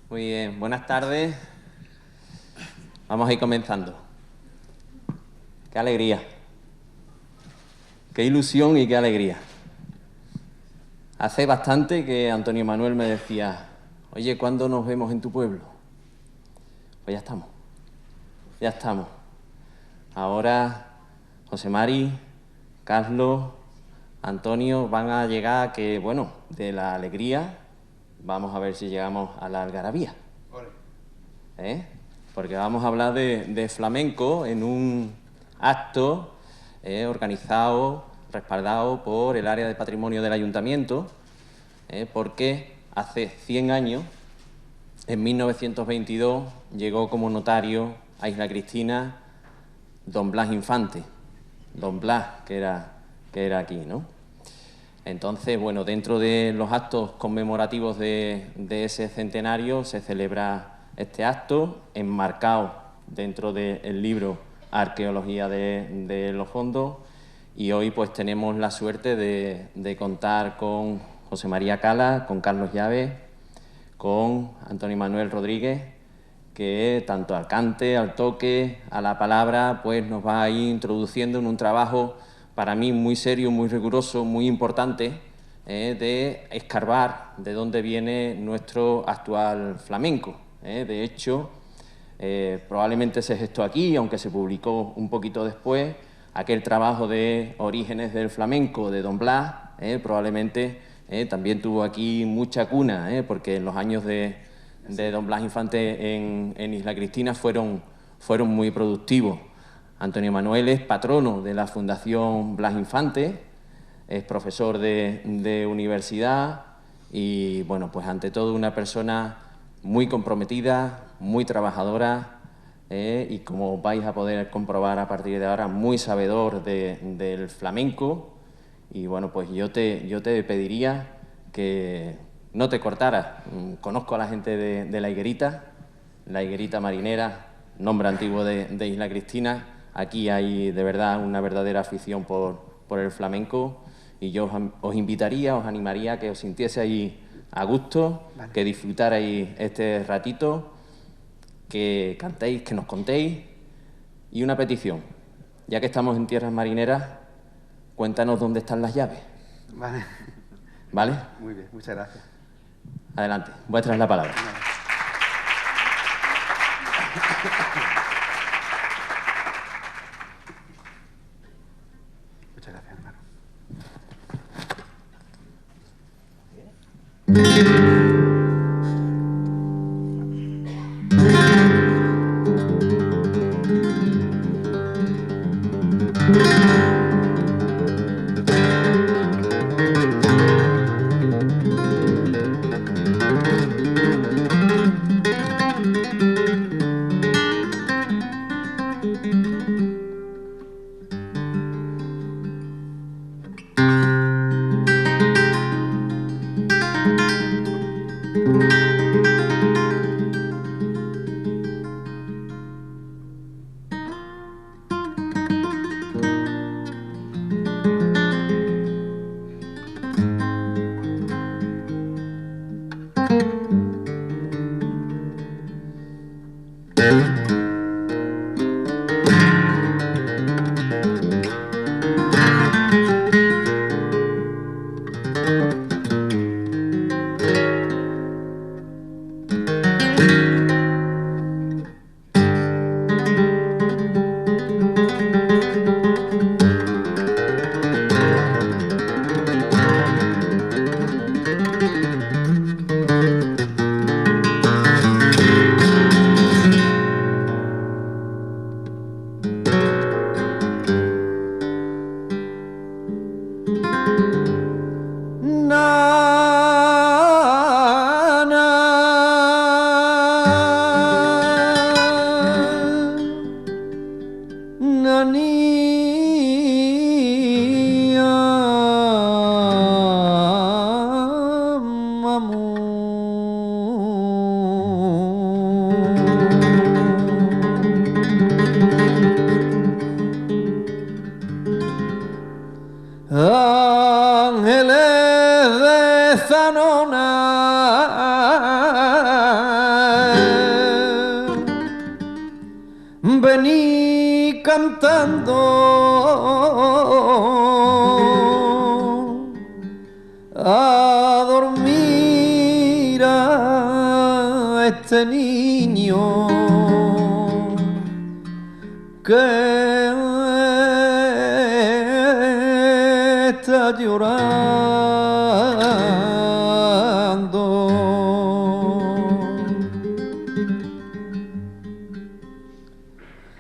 Muy bien, buenas tardes. Vamos a ir comenzando. Qué alegría, qué ilusión y qué alegría. Hace bastante que Antonio Manuel me decía, oye, ¿cuándo nos vemos en tu pueblo? Pues ya estamos. Ahora José Mari, Carlos, Antonio van a llegar que, bueno, de la alegría, vamos a ver si llegamos a la algarabía. Porque vamos a hablar de flamenco en un acto organizado, respaldado por el área de patrimonio del ayuntamiento, porque hace 100 años, en 1922, llegó como notario a Isla Cristina don Blas Infante, don Blas, que era aquí, ¿no? Entonces, bueno, dentro de los actos conmemorativos de ese centenario se celebra este acto enmarcado dentro del libro Arqueología de los Fondos, y hoy pues tenemos la suerte de contar con José María Cala, con Carlos Llaves, con Antonio Manuel Rodríguez, que tanto al cante, al toque, a la palabra, pues nos va a ir introduciendo en un trabajo para mí muy serio, muy riguroso, muy importante, de escarbar de dónde viene nuestro actual flamenco. De hecho, probablemente se gestó aquí, aunque se publicó un poquito después, aquel trabajo de Orígenes del Flamenco de don Blas, probablemente también tuvo aquí mucha cuna, porque en los años de don Blas Infante en Isla Cristina fueron muy productivos. Antonio Manuel es patrono de la Fundación Blas Infante, es profesor de universidad y, bueno, pues ante todo una persona muy comprometida, muy trabajadora y, como vais a poder comprobar a partir de ahora, muy sabedor del flamenco. Y, bueno, pues yo te pediría que no te cortaras. Conozco a la gente de la Higuerita Marinera, nombre antiguo de Isla Cristina. Aquí hay de verdad una verdadera afición por el flamenco y yo os invitaría, os animaría a que os sintiese ahí a gusto, vale, que disfrutarais este ratito, que cantéis, que nos contéis. Y una petición, ya que estamos en tierras marineras, cuéntanos dónde están las llaves. Vale. ¿Vale? Muy bien, muchas gracias. Adelante, vuestra es la palabra. Muchas gracias, hermano. vení cantando a dormir a este niño que está llorando.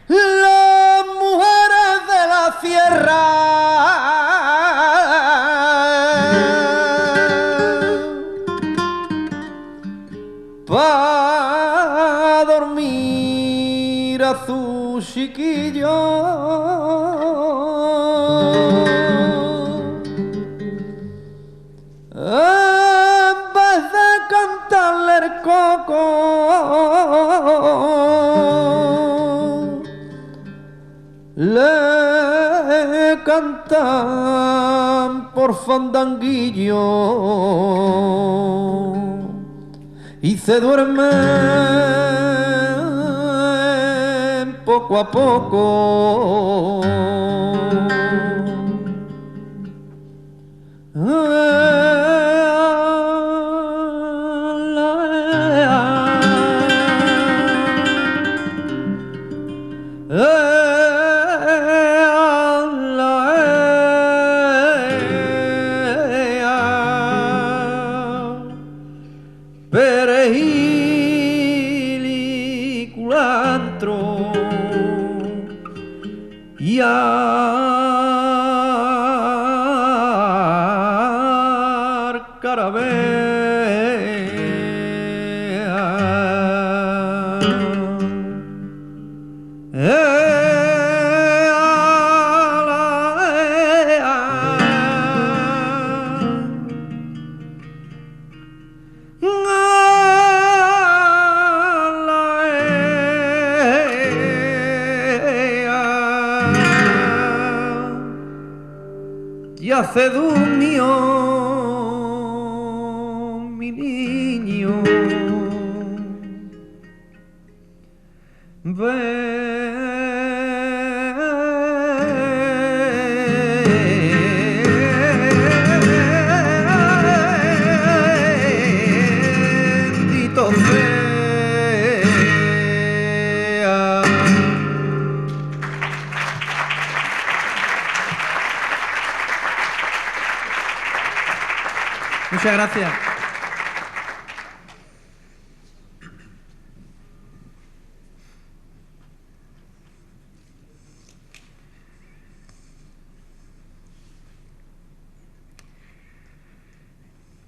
Las mujeres de la sierra pa' dormir a su chiquillo en vez de cantarle el coco le cantan por fandanguillo y se duermen poco a poco. Perejil y culantro y ya se durmió mi niño. Bendito sea. Muchas gracias.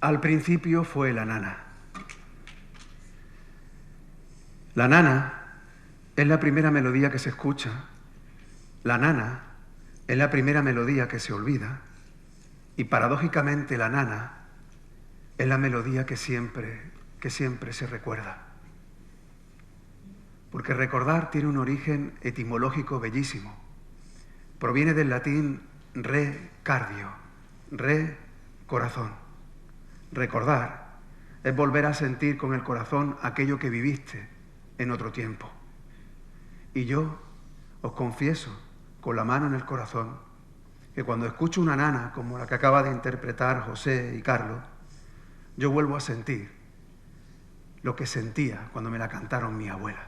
Al principio fue la nana. La nana es la primera melodía que se escucha. La nana es la primera melodía que se olvida. Y paradójicamente la nana es la melodía que siempre se recuerda. Porque recordar tiene un origen etimológico bellísimo. Proviene del latín re cardio, re corazón. Recordar es volver a sentir con el corazón aquello que viviste en otro tiempo. Y yo os confieso, con la mano en el corazón, que cuando escucho una nana como la que acaba de interpretar José y Carlos, yo vuelvo a sentir lo que sentía cuando me la cantaron mi abuela.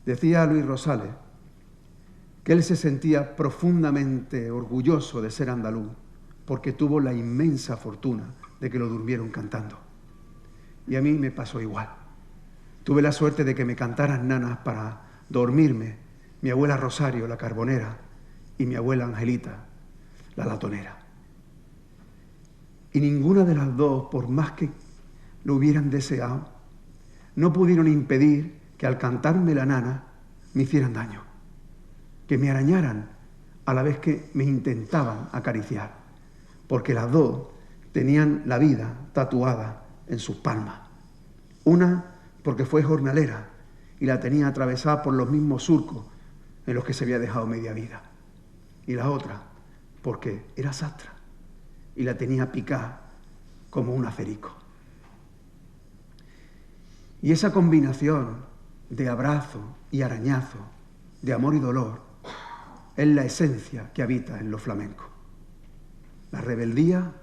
Decía Luis Rosales que él se sentía profundamente orgulloso de ser andaluz porque tuvo la inmensa fortuna de que lo durmieron cantando. Y a mí me pasó igual. Tuve la suerte de que me cantaran nanas para dormirme mi abuela Rosario, la carbonera, y mi abuela Angelita, la latonera. Y ninguna de las dos, por más que lo hubieran deseado, no pudieron impedir que al cantarme la nana me hicieran daño, que me arañaran a la vez que me intentaban acariciar, porque las dos tenían la vida tatuada en sus palmas. Una porque fue jornalera y la tenía atravesada por los mismos surcos en los que se había dejado media vida. Y la otra porque era sastra y la tenía picada como un acerico. Y esa combinación de abrazo y arañazo, de amor y dolor, es la esencia que habita en los flamencos. La rebeldía,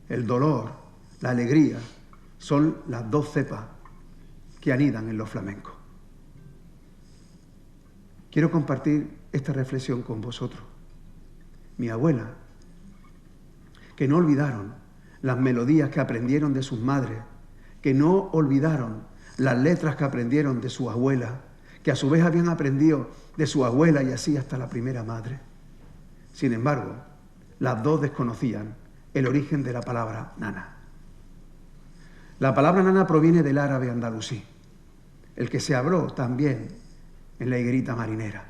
el dolor, la alegría, son las dos cepas que anidan en los flamencos. Quiero compartir esta reflexión con vosotros. Mi abuela, que no olvidaron las melodías que aprendieron de sus madres, que no olvidaron las letras que aprendieron de sus abuelas, que a su vez habían aprendido de su abuela y así hasta la primera madre. Sin embargo, las dos desconocían el origen de la palabra nana. La palabra nana proviene del árabe andalusí, el que se habló también en la higuerita marinera,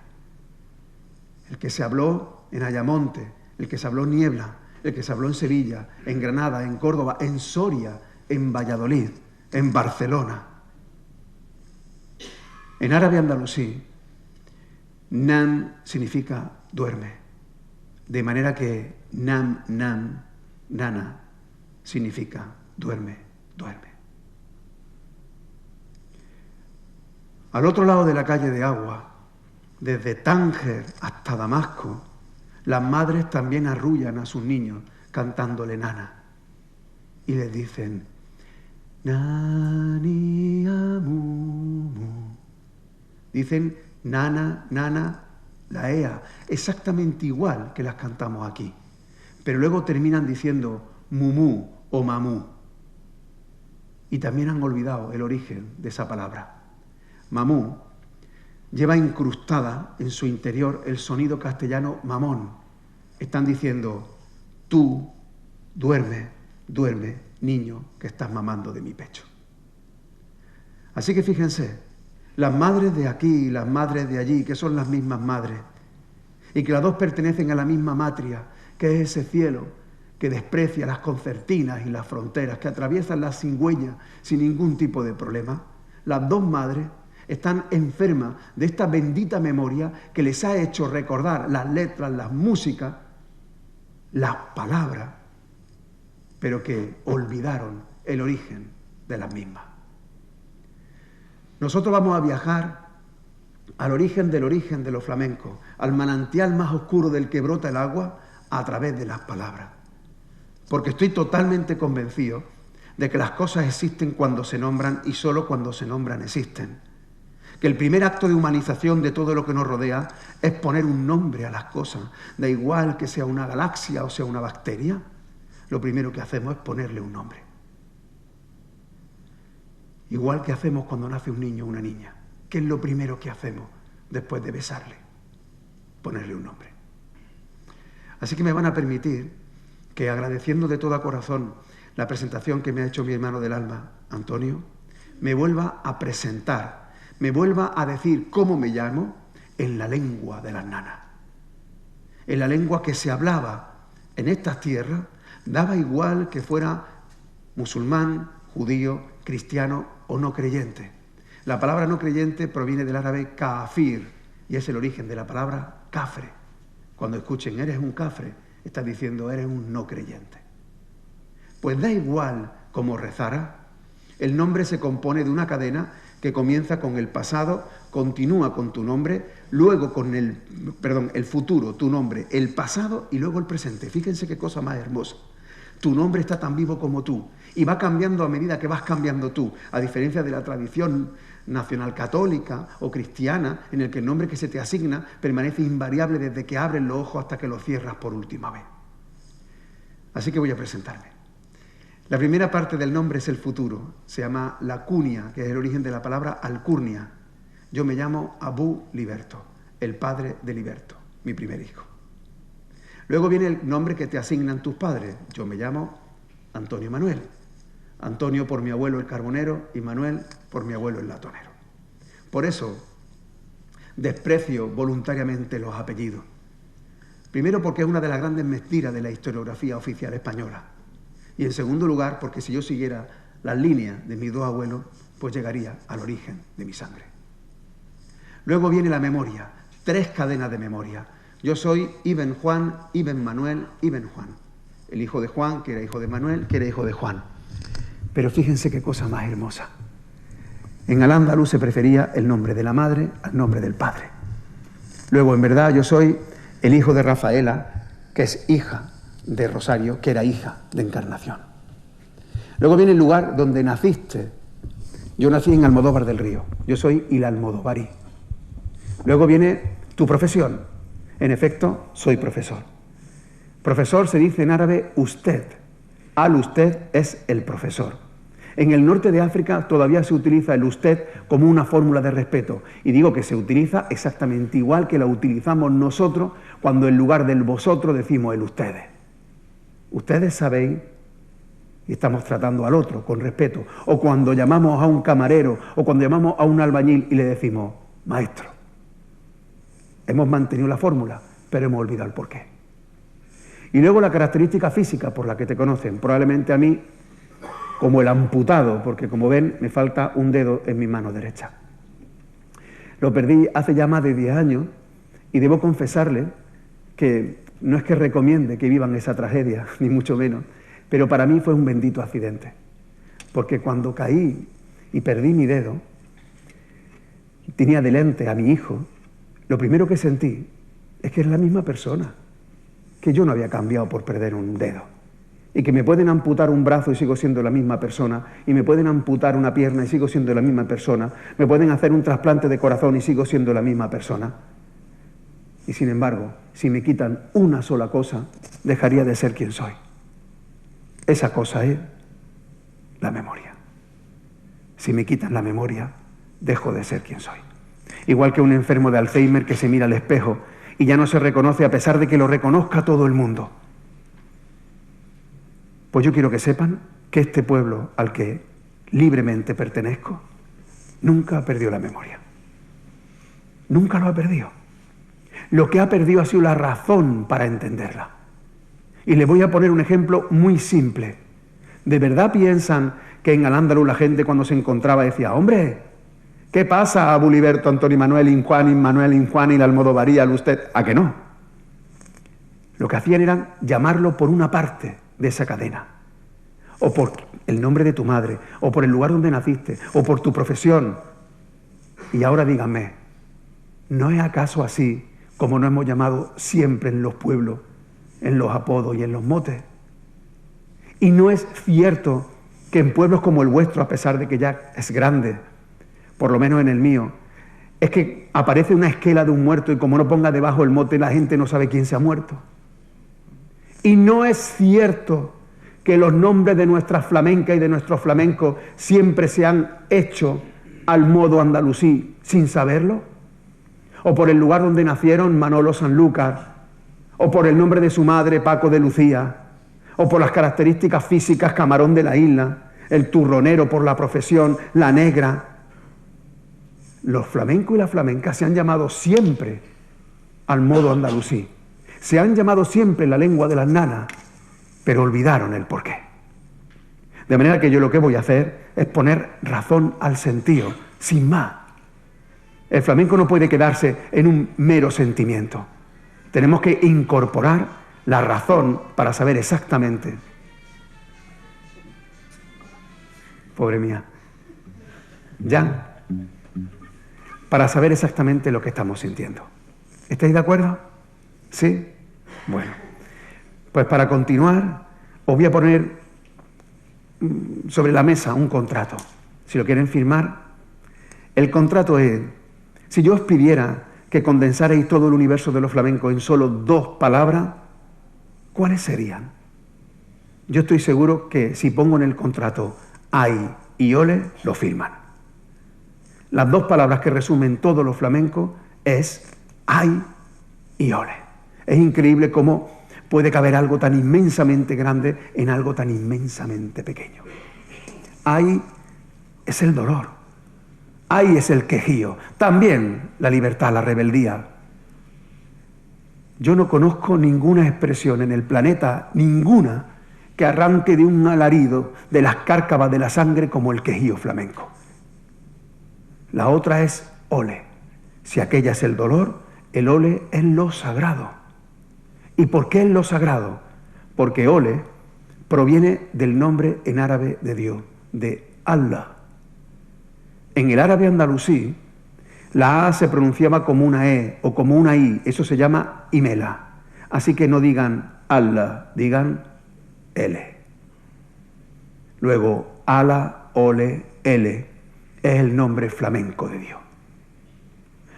el que se habló en Ayamonte, el que se habló en Niebla, el que se habló en Sevilla, en Granada, en Córdoba, en Soria, en Valladolid, en Barcelona. En árabe andalusí, nam significa duerme, de manera que nam, nana, significa duerme, duerme. Al otro lado de la calle de Agua, desde Tánger hasta Damasco, las madres también arrullan a sus niños cantándole nana y les dicen nani amumu. Dicen nana, nana, la ea, exactamente igual que las cantamos aquí, pero luego terminan diciendo mumú o mamú y también han olvidado el origen de esa palabra. Mamú lleva incrustada en su interior el sonido castellano mamón. Están diciendo, tú duerme, duerme, niño que estás mamando de mi pecho. Así que fíjense, las madres de aquí y las madres de allí, que son las mismas madres, y que las dos pertenecen a la misma matria, que es ese cielo que desprecia las concertinas y las fronteras, que atraviesan las cigüeñas sin ningún tipo de problema, las dos madres están enfermas de esta bendita memoria que les ha hecho recordar las letras, las músicas, las palabras, pero que olvidaron el origen de las mismas. Nosotros vamos a viajar al origen de los flamencos, al manantial más oscuro del que brota el agua a través de las palabras. Porque estoy totalmente convencido de que las cosas existen cuando se nombran y solo cuando se nombran existen. Que el primer acto de humanización de todo lo que nos rodea es poner un nombre a las cosas. Da igual que sea una galaxia o sea una bacteria, lo primero que hacemos es ponerle un nombre. Igual que hacemos cuando nace un niño o una niña. ¿Qué es lo primero que hacemos después de besarle? Ponerle un nombre. Así que me van a permitir que, agradeciendo de todo corazón la presentación que me ha hecho mi hermano del alma, Antonio, me vuelva a presentar, me vuelva a decir cómo me llamo en la lengua de las nanas. En la lengua que se hablaba en estas tierras, daba igual que fuera musulmán, judío, cristiano o no creyente. La palabra no creyente proviene del árabe kafir y es el origen de la palabra cafre. Cuando escuchen eres un cafre, estás diciendo eres un no creyente. Pues da igual cómo rezara, el nombre se compone de una cadena que comienza con el pasado, continúa con tu nombre, luego con el futuro, tu nombre, el pasado y luego el presente. Fíjense qué cosa más hermosa. Tu nombre está tan vivo como tú y va cambiando a medida que vas cambiando tú, a diferencia de la tradición nacional católica o cristiana, en el que el nombre que se te asigna permanece invariable desde que abres los ojos hasta que los cierras por última vez. Así que voy a presentarme. La primera parte del nombre es el futuro, se llama la cunia, que es el origen de la palabra alcurnia. Yo me llamo Abu Liberto, el padre de Liberto, mi primer hijo. Luego viene el nombre que te asignan tus padres. Yo me llamo Antonio Manuel. Antonio por mi abuelo el carbonero y Manuel por mi abuelo el latonero. Por eso desprecio voluntariamente los apellidos. Primero porque es una de las grandes mentiras de la historiografía oficial española. Y en segundo lugar porque si yo siguiera las líneas de mis dos abuelos, pues llegaría al origen de mi sangre. Luego viene la memoria, 3 cadenas de memoria. Yo soy Ibn Juan, Ibn Manuel, Ibn Juan. El hijo de Juan, que era hijo de Manuel, que era hijo de Juan. Pero fíjense qué cosa más hermosa. En Al-Ándalus se prefería el nombre de la madre al nombre del padre. Luego, en verdad, yo soy el hijo de Rafaela, que es hija de Rosario, que era hija de Encarnación. Luego viene el lugar donde naciste. Yo nací en Almodóvar del Río. Yo soy il Almodóvarí. Luego viene tu profesión. En efecto, soy profesor. Profesor se dice en árabe usted. Al-usted es el profesor. En el norte de África todavía se utiliza el usted como una fórmula de respeto. Y digo que se utiliza exactamente igual que la utilizamos nosotros cuando en lugar del vosotros decimos el ustedes. Ustedes sabéis, y estamos tratando al otro con respeto. O cuando llamamos a un camarero o cuando llamamos a un albañil y le decimos maestro. Hemos mantenido la fórmula, pero hemos olvidado el porqué. Y luego la característica física por la que te conocen. Probablemente a mí como el amputado, porque como ven me falta un dedo en mi mano derecha. Lo perdí hace ya más de 10 años y debo confesarle que no es que recomiende que vivan esa tragedia, ni mucho menos, pero para mí fue un bendito accidente, porque cuando caí y perdí mi dedo, tenía delante a mi hijo, lo primero que sentí es que es la misma persona, que yo no había cambiado por perder un dedo. Y que me pueden amputar un brazo y sigo siendo la misma persona, y me pueden amputar una pierna y sigo siendo la misma persona, me pueden hacer un trasplante de corazón y sigo siendo la misma persona. Y sin embargo, si me quitan una sola cosa, dejaría de ser quien soy. Esa cosa es la memoria. Si me quitan la memoria, dejo de ser quien soy. Igual que un enfermo de Alzheimer que se mira al espejo y ya no se reconoce a pesar de que lo reconozca todo el mundo. Pues yo quiero que sepan que este pueblo al que libremente pertenezco nunca ha perdido la memoria. Nunca lo ha perdido. Lo que ha perdido ha sido la razón para entenderla. Y les voy a poner un ejemplo muy simple. ¿De verdad piensan que en Al-Ándalus la gente cuando se encontraba decía, hombre, ¿qué pasa a Buliberto, Antonio Manuel, Injuan, Manuel, Injuan y la Almodóvarí, al usted? ¿A que no? Lo que hacían era llamarlo por una parte de esa cadena, o por el nombre de tu madre, o por el lugar donde naciste, o por tu profesión. Y ahora díganme, ¿no es acaso así como nos hemos llamado siempre en los pueblos, en los apodos y en los motes? Y no es cierto que en pueblos como el vuestro, a pesar de que ya es grande, por lo menos en el mío, es que aparece una esquela de un muerto y como no ponga debajo el mote, la gente no sabe quién se ha muerto. Y no es cierto que los nombres de nuestras flamencas y de nuestros flamencos siempre se han hecho al modo andalusí sin saberlo. O por el lugar donde nacieron, Manolo Sanlúcar, o por el nombre de su madre, Paco de Lucía, o por las características físicas, Camarón de la Isla, el turronero por la profesión, la negra. Los flamencos y las flamencas se han llamado siempre al modo andalusí. Se han llamado siempre la lengua de las nanas, pero olvidaron el porqué. De manera que yo lo que voy a hacer es poner razón al sentido, sin más. El flamenco no puede quedarse en un mero sentimiento. Tenemos que incorporar la razón para saber exactamente. Pobre mía. Ya. Para saber exactamente lo que estamos sintiendo. ¿Estáis de acuerdo? ¿Sí? Bueno, pues para continuar os voy a poner sobre la mesa un contrato. Si lo quieren firmar, el contrato es, si yo os pidiera que condensarais todo el universo de los flamencos en solo 2 palabras, ¿cuáles serían? Yo estoy seguro que si pongo en el contrato ay y ole, lo firman. Las 2 palabras que resumen todo lo flamenco es ay y ole. Es increíble cómo puede caber algo tan inmensamente grande en algo tan inmensamente pequeño. Ay es el dolor, ay es el quejío, también la libertad, la rebeldía. Yo no conozco ninguna expresión en el planeta, ninguna, que arranque de un alarido de las cárcavas de la sangre como el quejío flamenco. La otra es ole. Si aquella es el dolor, el ole es lo sagrado. ¿Y por qué es lo sagrado? Porque ole proviene del nombre en árabe de Dios, de Allah. En el árabe andalusí, la A se pronunciaba como una E o como una I, eso se llama imela. Así que no digan Allah, digan L. Luego, Ala, Ole, L es el nombre flamenco de Dios.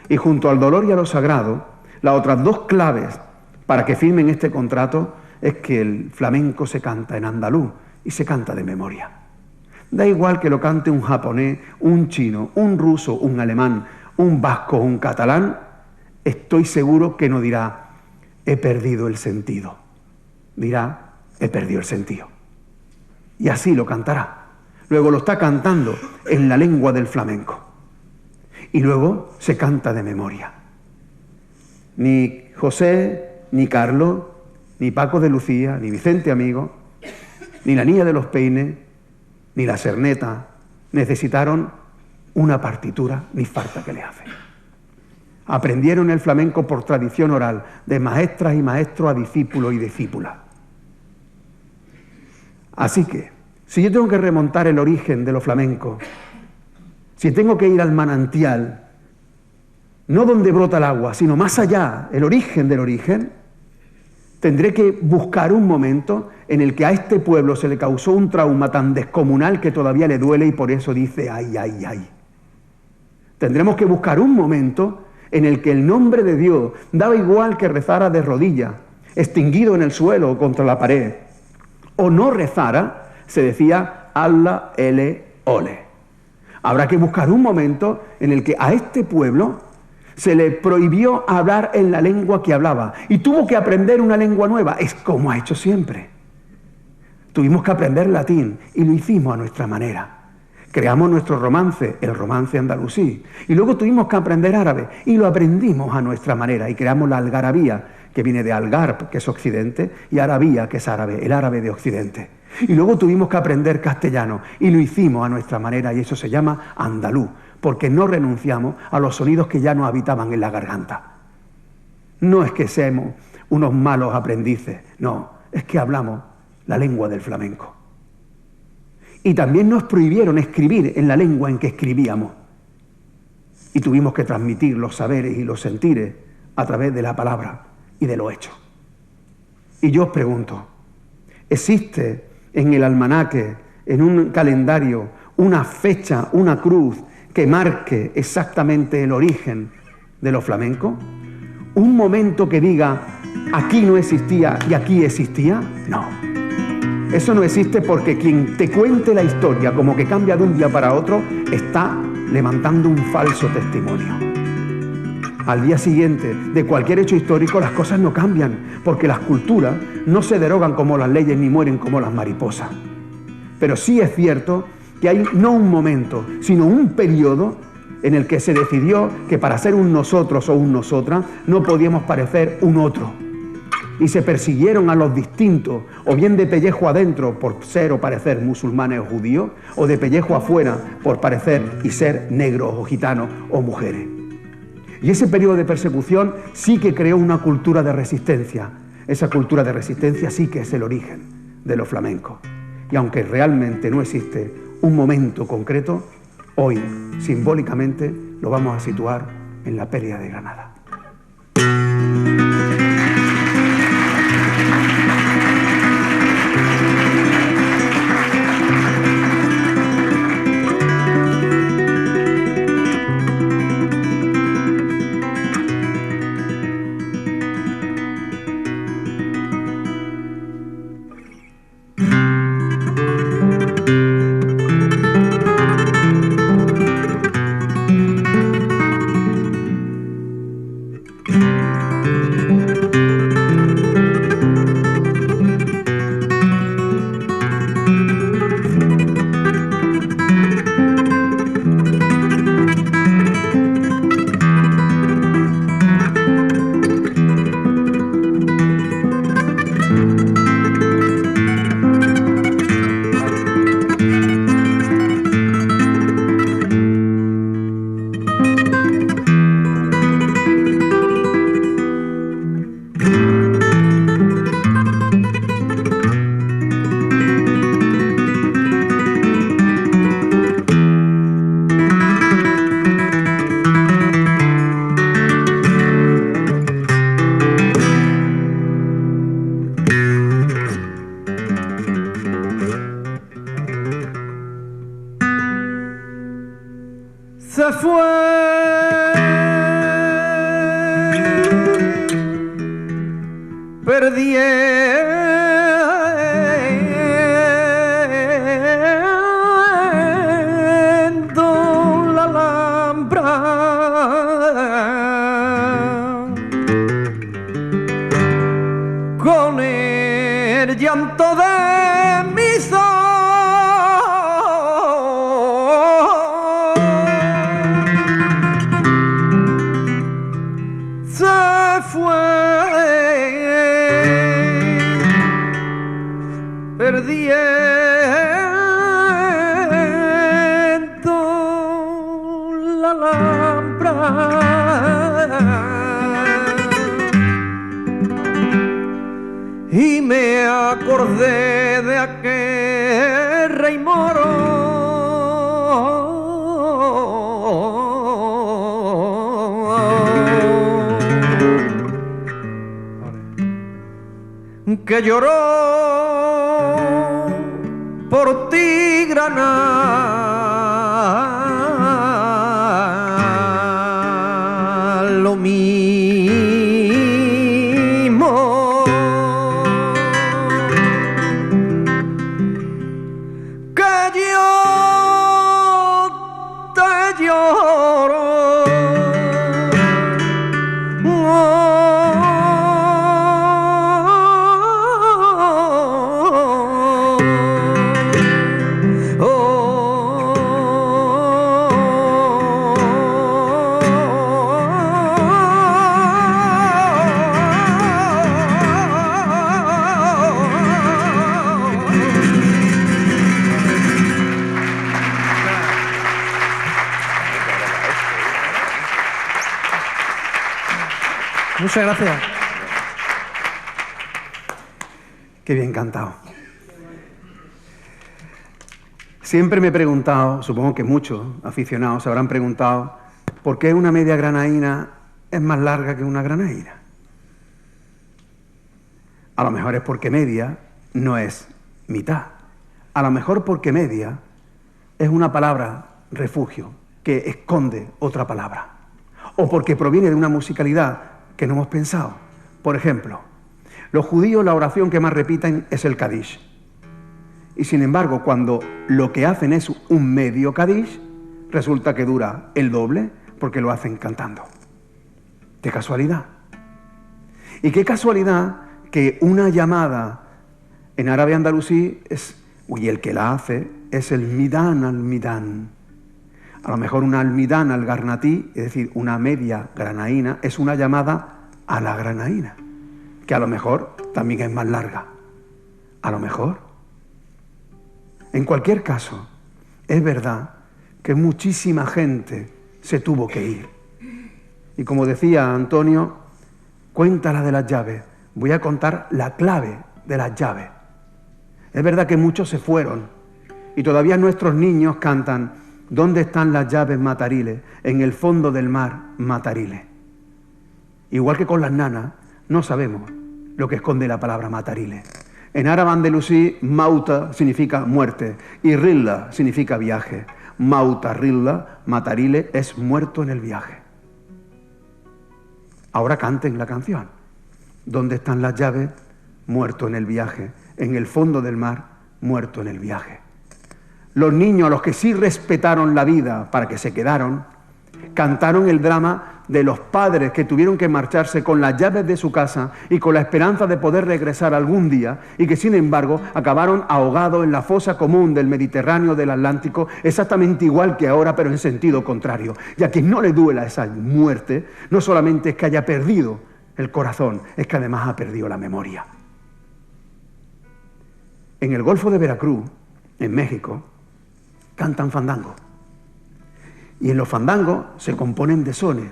Y junto al dolor y a lo sagrado, las otras dos claves para que firmen este contrato es que el flamenco se canta en andaluz y se canta de memoria. Da igual que lo cante un japonés, un chino, un ruso, un alemán, un vasco, un catalán, estoy seguro que no dirá, he perdido el sentido. Dirá, he perdido el sentido. Y así lo cantará. Luego lo está cantando en la lengua del flamenco. Y luego se canta de memoria. Ni José, ni Carlos, ni Paco de Lucía, ni Vicente Amigo, ni la Niña de los Peines, ni la Cerneta necesitaron una partitura, ni falta que le hace. Aprendieron el flamenco por tradición oral, de maestras y maestros a discípulos y discípulas. Así que, si yo tengo que remontar el origen de los flamencos, si tengo que ir al manantial, no donde brota el agua, sino más allá, el origen del origen, tendré que buscar un momento en el que a este pueblo se le causó un trauma tan descomunal que todavía le duele y por eso dice ay, ay, ay. Tendremos que buscar un momento en el que el nombre de Dios daba igual que rezara de rodillas, extinguido en el suelo o contra la pared, o no rezara, se decía Allah, Ele, Ole. Habrá que buscar un momento en el que a este pueblo se le prohibió hablar en la lengua que hablaba y tuvo que aprender una lengua nueva. Es como ha hecho siempre. Tuvimos que aprender latín y lo hicimos a nuestra manera. Creamos nuestro romance, el romance andalusí, y luego tuvimos que aprender árabe y lo aprendimos a nuestra manera y creamos la algarabía, que viene de algarb, que es occidente, y arabía, que es árabe, el árabe de occidente. Y luego tuvimos que aprender castellano y lo hicimos a nuestra manera y eso se llama andaluz, porque no renunciamos a los sonidos que ya nos habitaban en la garganta. No es que seamos unos malos aprendices, no, es que hablamos la lengua del flamenco. Y también nos prohibieron escribir en la lengua en que escribíamos. Y tuvimos que transmitir los saberes y los sentires a través de la palabra y de los hechos. Y yo os pregunto, ¿existe en el almanaque, en un calendario, una fecha, una cruz que marque exactamente el origen de los flamencos? ¿Un momento que diga, aquí no existía y aquí existía? No. Eso no existe porque quien te cuente la historia como que cambia de un día para otro está levantando un falso testimonio. Al día siguiente de cualquier hecho histórico las cosas no cambian porque las culturas no se derogan como las leyes ni mueren como las mariposas. Pero sí es cierto que hay no un momento, sino un periodo en el que se decidió que para ser un nosotros o un nosotras no podíamos parecer un otro. Y se persiguieron a los distintos, o bien de pellejo adentro por ser o parecer musulmanes o judíos, o de pellejo afuera por parecer y ser negros o gitanos o mujeres. Y ese periodo de persecución sí que creó una cultura de resistencia. Esa cultura de resistencia sí que es el origen de los flamencos. Y aunque realmente no existe un momento concreto, hoy, simbólicamente, lo vamos a situar en la pérdida de Granada. perdiendo la Alhambra con el llanto de mis ojos. Se fue perdiendo la Alhambra y me acordé de aquel rey moro que lloró por ti, Granada, lo mismo que yo te lloro. Muchas gracias. Qué bien cantado. Siempre me he preguntado, supongo que muchos aficionados se habrán preguntado, ¿por qué una media granaína es más larga que una granaína? A lo mejor es porque media no es mitad. A lo mejor porque media es una palabra refugio que esconde otra palabra. O porque proviene de una musicalidad que no hemos pensado. Por ejemplo, los judíos la oración que más repiten es el Kadish. Y sin embargo, cuando lo que hacen es un medio Kadish, resulta que dura el doble porque lo hacen cantando. ¡Qué casualidad! Y qué casualidad que una llamada en árabe andalusí es, y el que la hace es el midán al midán. A lo mejor una almidán al garnatí, es decir, una media granaína, es una llamada a la granaína, que a lo mejor también es más larga. A lo mejor. En cualquier caso, es verdad que muchísima gente se tuvo que ir. Y como decía Antonio, cuenta la de las llaves. Voy a contar la clave de las llaves. Es verdad que muchos se fueron y todavía nuestros niños cantan: ¿dónde están las llaves matariles? En el fondo del mar, matariles. Igual que con las nanas, no sabemos lo que esconde la palabra matariles. En árabe andalusí, mauta significa muerte y rilla significa viaje. Mauta, rilla, matariles es muerto en el viaje. Ahora canten la canción. ¿Dónde están las llaves? Muerto en el viaje. En el fondo del mar, muerto en el viaje. Los niños, a los que sí respetaron la vida para que se quedaron, cantaron el drama de los padres que tuvieron que marcharse con las llaves de su casa y con la esperanza de poder regresar algún día, y que sin embargo acabaron ahogados en la fosa común del Mediterráneo, del Atlántico, exactamente igual que ahora, pero en sentido contrario. Y a quien no le duela esa muerte, no solamente es que haya perdido el corazón, es que además ha perdido la memoria. En el Golfo de Veracruz, en México, cantan fandango. Y en los fandangos se componen de sones.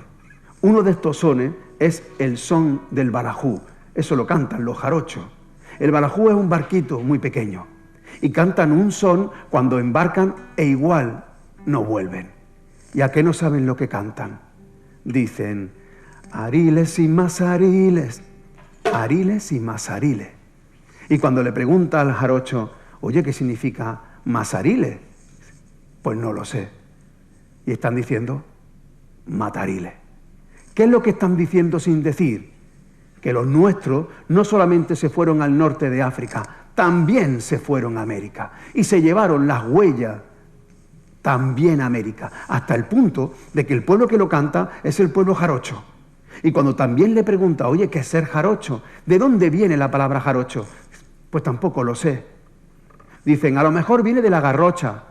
Uno de estos sones es el son del balajú. Eso lo cantan los jarochos. El balajú es un barquito muy pequeño. Y cantan un son cuando embarcan e igual no vuelven. ¿Y a qué no saben lo que cantan? Dicen: ariles y más ariles, ariles y más ariles. Y cuando le pregunta al jarocho: oye, ¿qué significa masariles? Pues no lo sé. Y están diciendo matariles. ¿Qué es lo que están diciendo sin decir? que los nuestros no solamente se fueron al norte de África, también se fueron a América y se llevaron las huellas también a América, hasta el punto de que el pueblo que lo canta es el pueblo jarocho. Y cuando también le pregunta, oye, ¿qué es ser jarocho? ¿De dónde viene la palabra jarocho? Pues tampoco lo sé. Dicen, a lo mejor viene de la garrocha.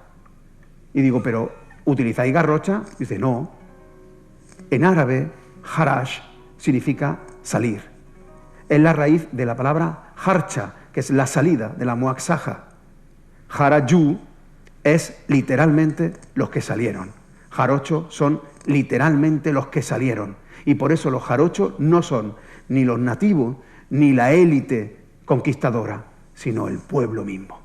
Y digo, ¿pero utilizáis garrocha? Dice, no. En árabe, harash significa salir. Es la raíz de la palabra harcha, que es la salida de la muaxaja. Harayú es literalmente los que salieron. Jarocho son literalmente los que salieron. Y por eso los jarochos no son ni los nativos ni la élite conquistadora, sino el pueblo mismo.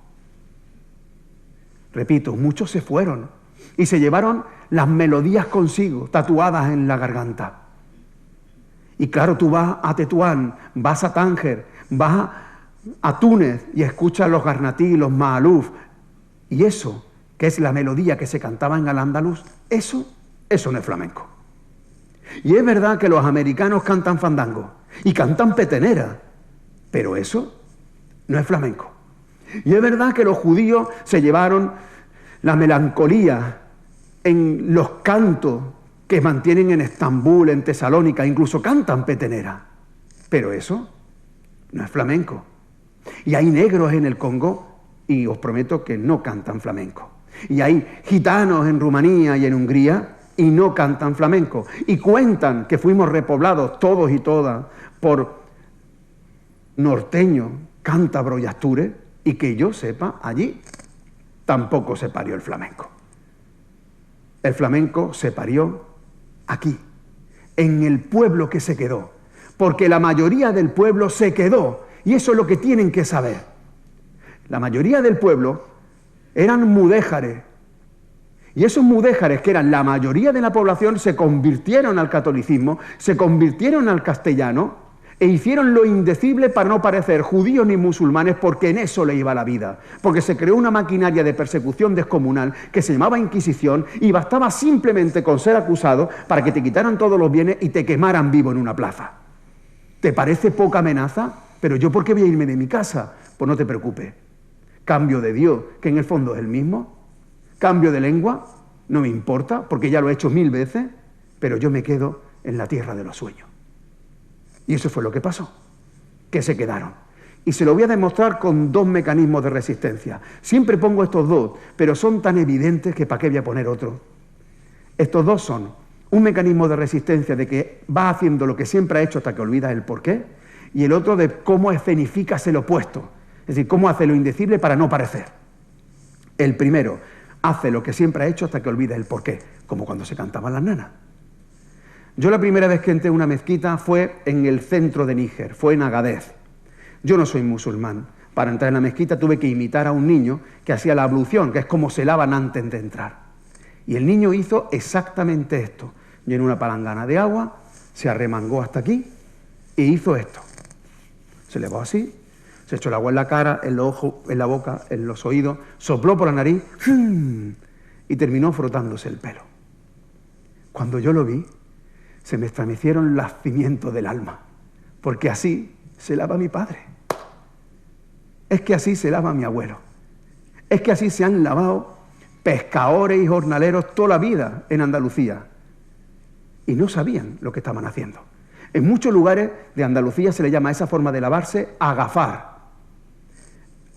Repito, muchos se fueron y se llevaron las melodías consigo, tatuadas en la garganta. Y claro, tú vas a Tetuán, vas a Tánger, vas a Túnez y escuchas los garnatí, los maaluf. Y eso, que es la melodía que se cantaba en Al-Ándalus, eso no es flamenco. Y es verdad que los americanos cantan fandango y cantan petenera, pero eso no es flamenco. Y es verdad que los judíos se llevaron la melancolía en los cantos que mantienen en Estambul, en Tesalónica, incluso cantan petenera, pero eso no es flamenco. Y hay negros en el Congo y os prometo que no cantan flamenco. Y hay gitanos en Rumanía y en Hungría y no cantan flamenco. Y cuentan que fuimos repoblados todos y todas por norteños, cántabros y astures, y que yo sepa, allí tampoco se parió el flamenco. El flamenco se parió aquí, en el pueblo que se quedó, porque la mayoría del pueblo se quedó, y eso es lo que tienen que saber. La mayoría del pueblo eran mudéjares, y esos mudéjares, que eran la mayoría de la población, se convirtieron al catolicismo, se convirtieron al castellano, e hicieron lo indecible para no parecer judíos ni musulmanes, porque en eso le iba la vida. Porque se creó una maquinaria de persecución descomunal que se llamaba Inquisición, y bastaba simplemente con ser acusado para que te quitaran todos los bienes y te quemaran vivo en una plaza. ¿Te parece poca amenaza? Pero yo, ¿por qué voy a irme de mi casa? Pues no te preocupes. Cambio de Dios, que en el fondo es el mismo. Cambio de lengua, no me importa, porque ya lo he hecho 1000 veces, pero yo me quedo en la tierra de los sueños. Y eso fue lo que pasó, que se quedaron. Y se lo voy a demostrar con 2 mecanismos de resistencia. Siempre pongo estos 2, pero son tan evidentes que ¿para qué voy a poner otro? Estos 2 son un mecanismo de resistencia de que va haciendo lo que siempre ha hecho hasta que olvidas el porqué, y el otro de cómo escenificas el opuesto, es decir, cómo hace lo indecible para no parecer. El primero, hace lo que siempre ha hecho hasta que olvidas el porqué, como cuando se cantaban las nanas. Yo la primera vez que entré en una mezquita fue en el centro de Níger, fue en Agadez. Yo no soy musulmán. Para entrar en la mezquita tuve que imitar a un niño que hacía la ablución, que es como se lavan antes de entrar. Y el niño hizo exactamente esto. Llenó una palangana de agua, se arremangó hasta aquí e hizo esto. Se elevó así, se echó el agua en la cara, en los ojos, en la boca, en los oídos, sopló por la nariz y terminó frotándose el pelo. Cuando yo lo vi, se me estremecieron los cimientos del alma, porque así se lava mi padre. Es que así se lava mi abuelo. Es que así se han lavado pescadores y jornaleros toda la vida en Andalucía. Y no sabían lo que estaban haciendo. En muchos lugares de Andalucía se le llama a esa forma de lavarse agafar.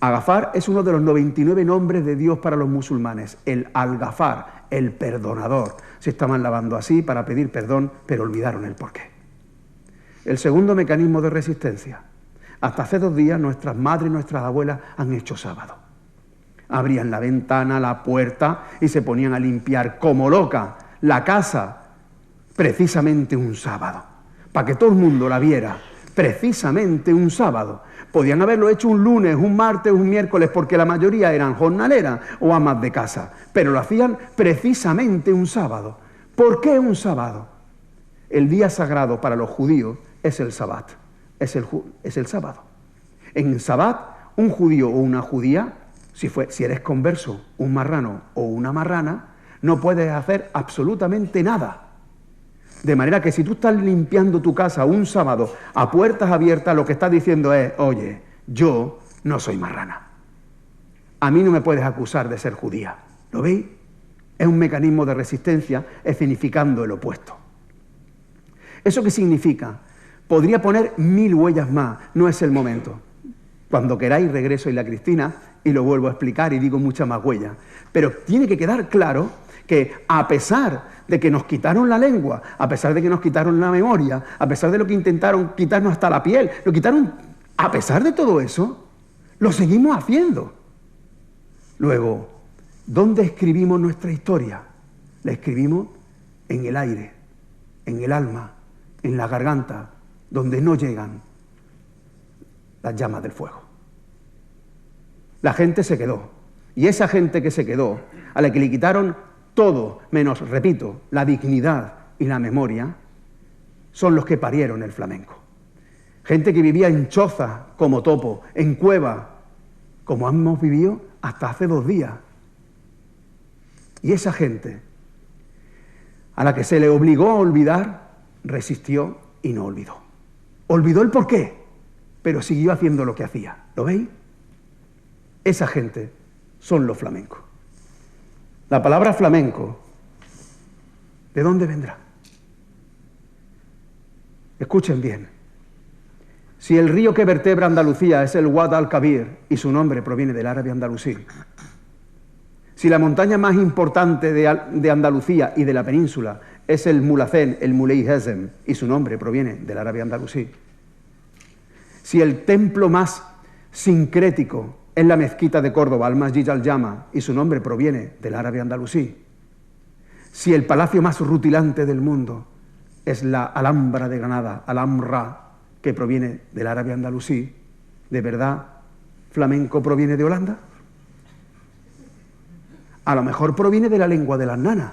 Agafar es uno de los 99 nombres de Dios para los musulmanes. El Al-Gafar, el perdonador. Se estaban lavando así para pedir perdón, pero olvidaron el porqué. El segundo mecanismo de resistencia. Hasta hace 2 días nuestras madres y nuestras abuelas han hecho sábado. Abrían la ventana, la puerta y se ponían a limpiar como loca la casa, precisamente un sábado, para que todo el mundo la viera, precisamente un sábado. Podían haberlo hecho un lunes, un martes, un miércoles, porque la mayoría eran jornaleras o amas de casa, pero lo hacían precisamente un sábado. ¿Por qué un sábado? El día sagrado para los judíos es el Sabbat, es el sábado. En Sabbat, un judío o una judía, si eres converso, un marrano o una marrana, no puedes hacer absolutamente nada. De manera que si tú estás limpiando tu casa un sábado a puertas abiertas, lo que estás diciendo es, oye, yo no soy marrana. A mí no me puedes acusar de ser judía. ¿Lo veis? Es un mecanismo de resistencia escenificando el opuesto. ¿Eso qué significa? Podría poner 1000 huellas más, no es el momento. Cuando queráis regreso Isla Cristina y lo vuelvo a explicar y digo muchas más huellas. Pero tiene que quedar claro que a pesar de que nos quitaron la lengua, a pesar de que nos quitaron la memoria, a pesar de lo que intentaron quitarnos hasta la piel, lo quitaron, a pesar de todo eso, lo seguimos haciendo. Luego, ¿dónde escribimos nuestra historia? La escribimos en el aire, en el alma, en la garganta, donde no llegan las llamas del fuego. La gente se quedó. Y esa gente que se quedó, a la que le quitaron todo, menos, repito, la dignidad y la memoria, son los que parieron el flamenco. Gente que vivía en choza como topo, en cueva, como hemos vivido hasta hace 2 días. Y esa gente, a la que se le obligó a olvidar, resistió y no olvidó. Olvidó el porqué, pero siguió haciendo lo que hacía. ¿Lo veis? Esa gente son los flamencos. La palabra flamenco, ¿de dónde vendrá? Escuchen bien. Si el río que vertebra Andalucía es el Wad al-Kabir y su nombre proviene del árabe andalusí, si la montaña más importante de Andalucía y de la península es el Mulhacén, el Muley Hezem, y su nombre proviene del árabe andalusí, si el templo más sincrético es la mezquita de Córdoba, al-Masjid al-Jama, y su nombre proviene del árabe andalusí, si el palacio más rutilante del mundo es la Alhambra de Granada, Alhambra, que proviene del árabe andalusí, ¿de verdad flamenco proviene de Holanda? A lo mejor proviene de la lengua de las nanas.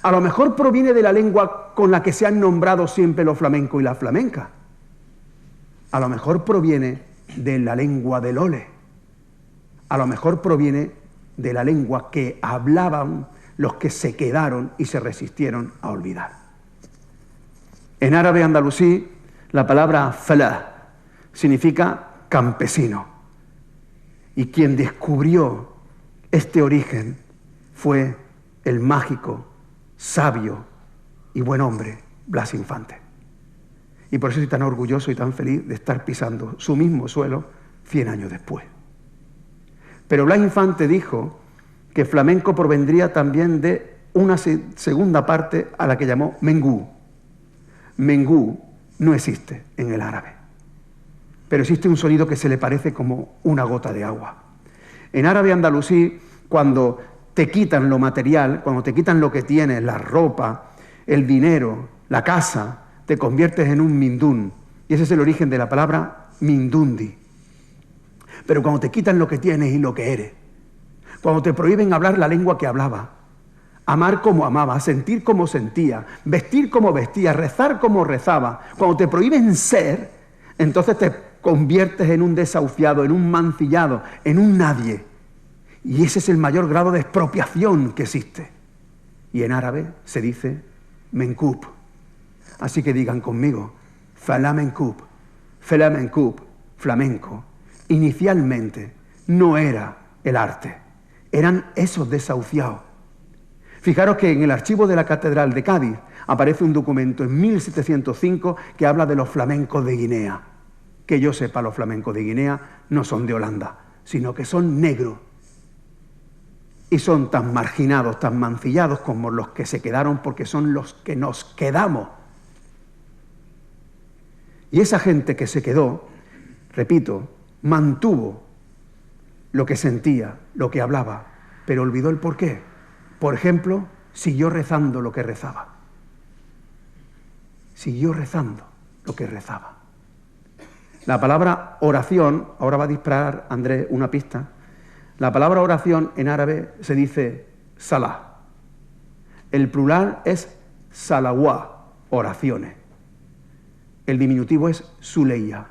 A lo mejor proviene de la lengua con la que se han nombrado siempre los flamencos y las flamencas. A lo mejor proviene de la lengua del ole. A lo mejor proviene de la lengua que hablaban los que se quedaron y se resistieron a olvidar. En árabe andalusí, la palabra falah significa campesino. Y quien descubrió este origen fue el mágico, sabio y buen hombre Blas Infante. Y por eso estoy tan orgulloso y tan feliz de estar pisando su mismo suelo 100 años después. Pero Blas Infante dijo que flamenco provendría también de una segunda parte a la que llamó mengú. Mengú no existe en el árabe, pero existe un sonido que se le parece como una gota de agua. En árabe andalusí, cuando te quitan lo material, cuando te quitan lo que tienes, la ropa, el dinero, la casa, te conviertes en un mindún. Y ese es el origen de la palabra mindundi. Pero cuando te quitan lo que tienes y lo que eres, cuando te prohíben hablar la lengua que hablaba, amar como amaba, sentir como sentía, vestir como vestía, rezar como rezaba, cuando te prohíben ser, entonces te conviertes en un desahuciado, en un mancillado, en un nadie. Y ese es el mayor grado de expropiación que existe. Y en árabe se dice menkub. Así que digan conmigo, flamencub, flamencub, flamenco. Inicialmente no era el arte, eran esos desahuciados. Fijaros que en el archivo de la Catedral de Cádiz aparece un documento en 1705 que habla de los flamencos de Guinea. Que yo sepa, los flamencos de Guinea no son de Holanda, sino que son negros. Y son tan marginados, tan mancillados como los que se quedaron, porque son los que nos quedamos. Y esa gente que se quedó, repito, mantuvo lo que sentía, lo que hablaba, pero olvidó el porqué. Por ejemplo, siguió rezando lo que rezaba. Siguió rezando lo que rezaba. La palabra oración, ahora va a disparar Andrés una pista, la palabra oración en árabe se dice salah. El plural es salawá, oraciones. El diminutivo es suleya.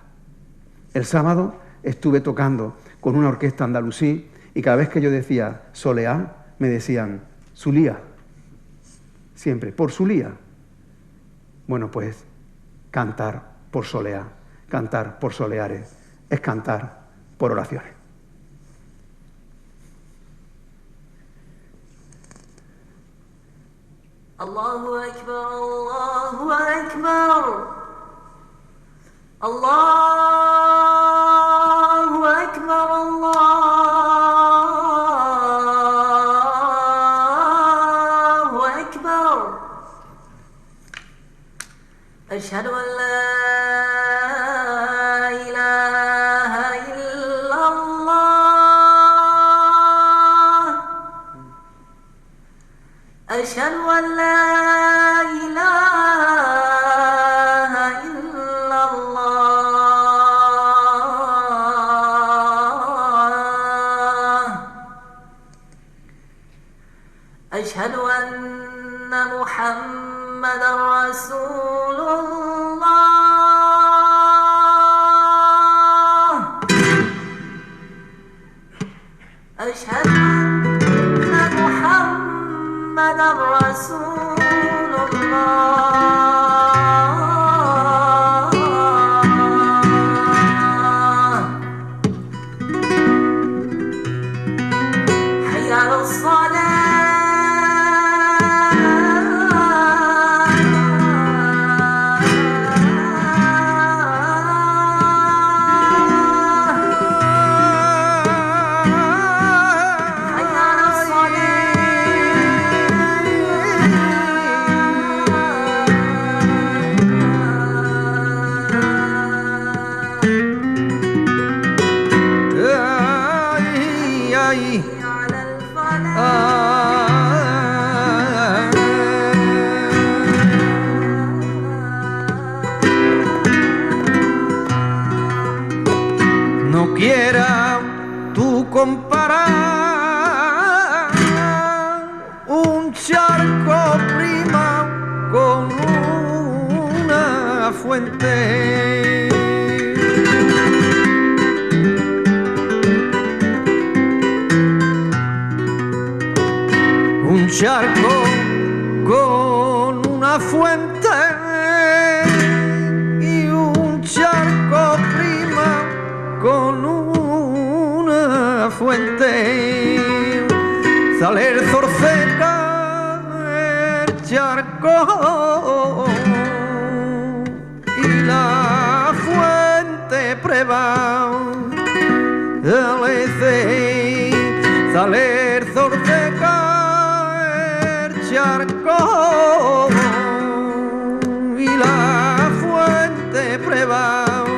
El sábado estuve tocando con una orquesta andalusí y cada vez que yo decía soleá, me decían sulía. Siempre, por sulía. Bueno, pues cantar por soleá, cantar por soleares, es cantar por oraciones. Allahu Akbar, Allahu Akbar, Allahu Akbar, Allahu Akbar. Ashhadu an la ilaha illallah. Ashhadu an la ilaha illallah. Ashhadu anna Muhammadan Rasulullah. أشهد أن محمدًا رسول الله. حي على No quiera tú comparar un charco prima con una fuente. Un charco con una fuente y un charco prima con una fuente. Sale el Zorceca, el charco y la fuente prevalece. Sale el Zorceca, el charco y la fuente prevalece.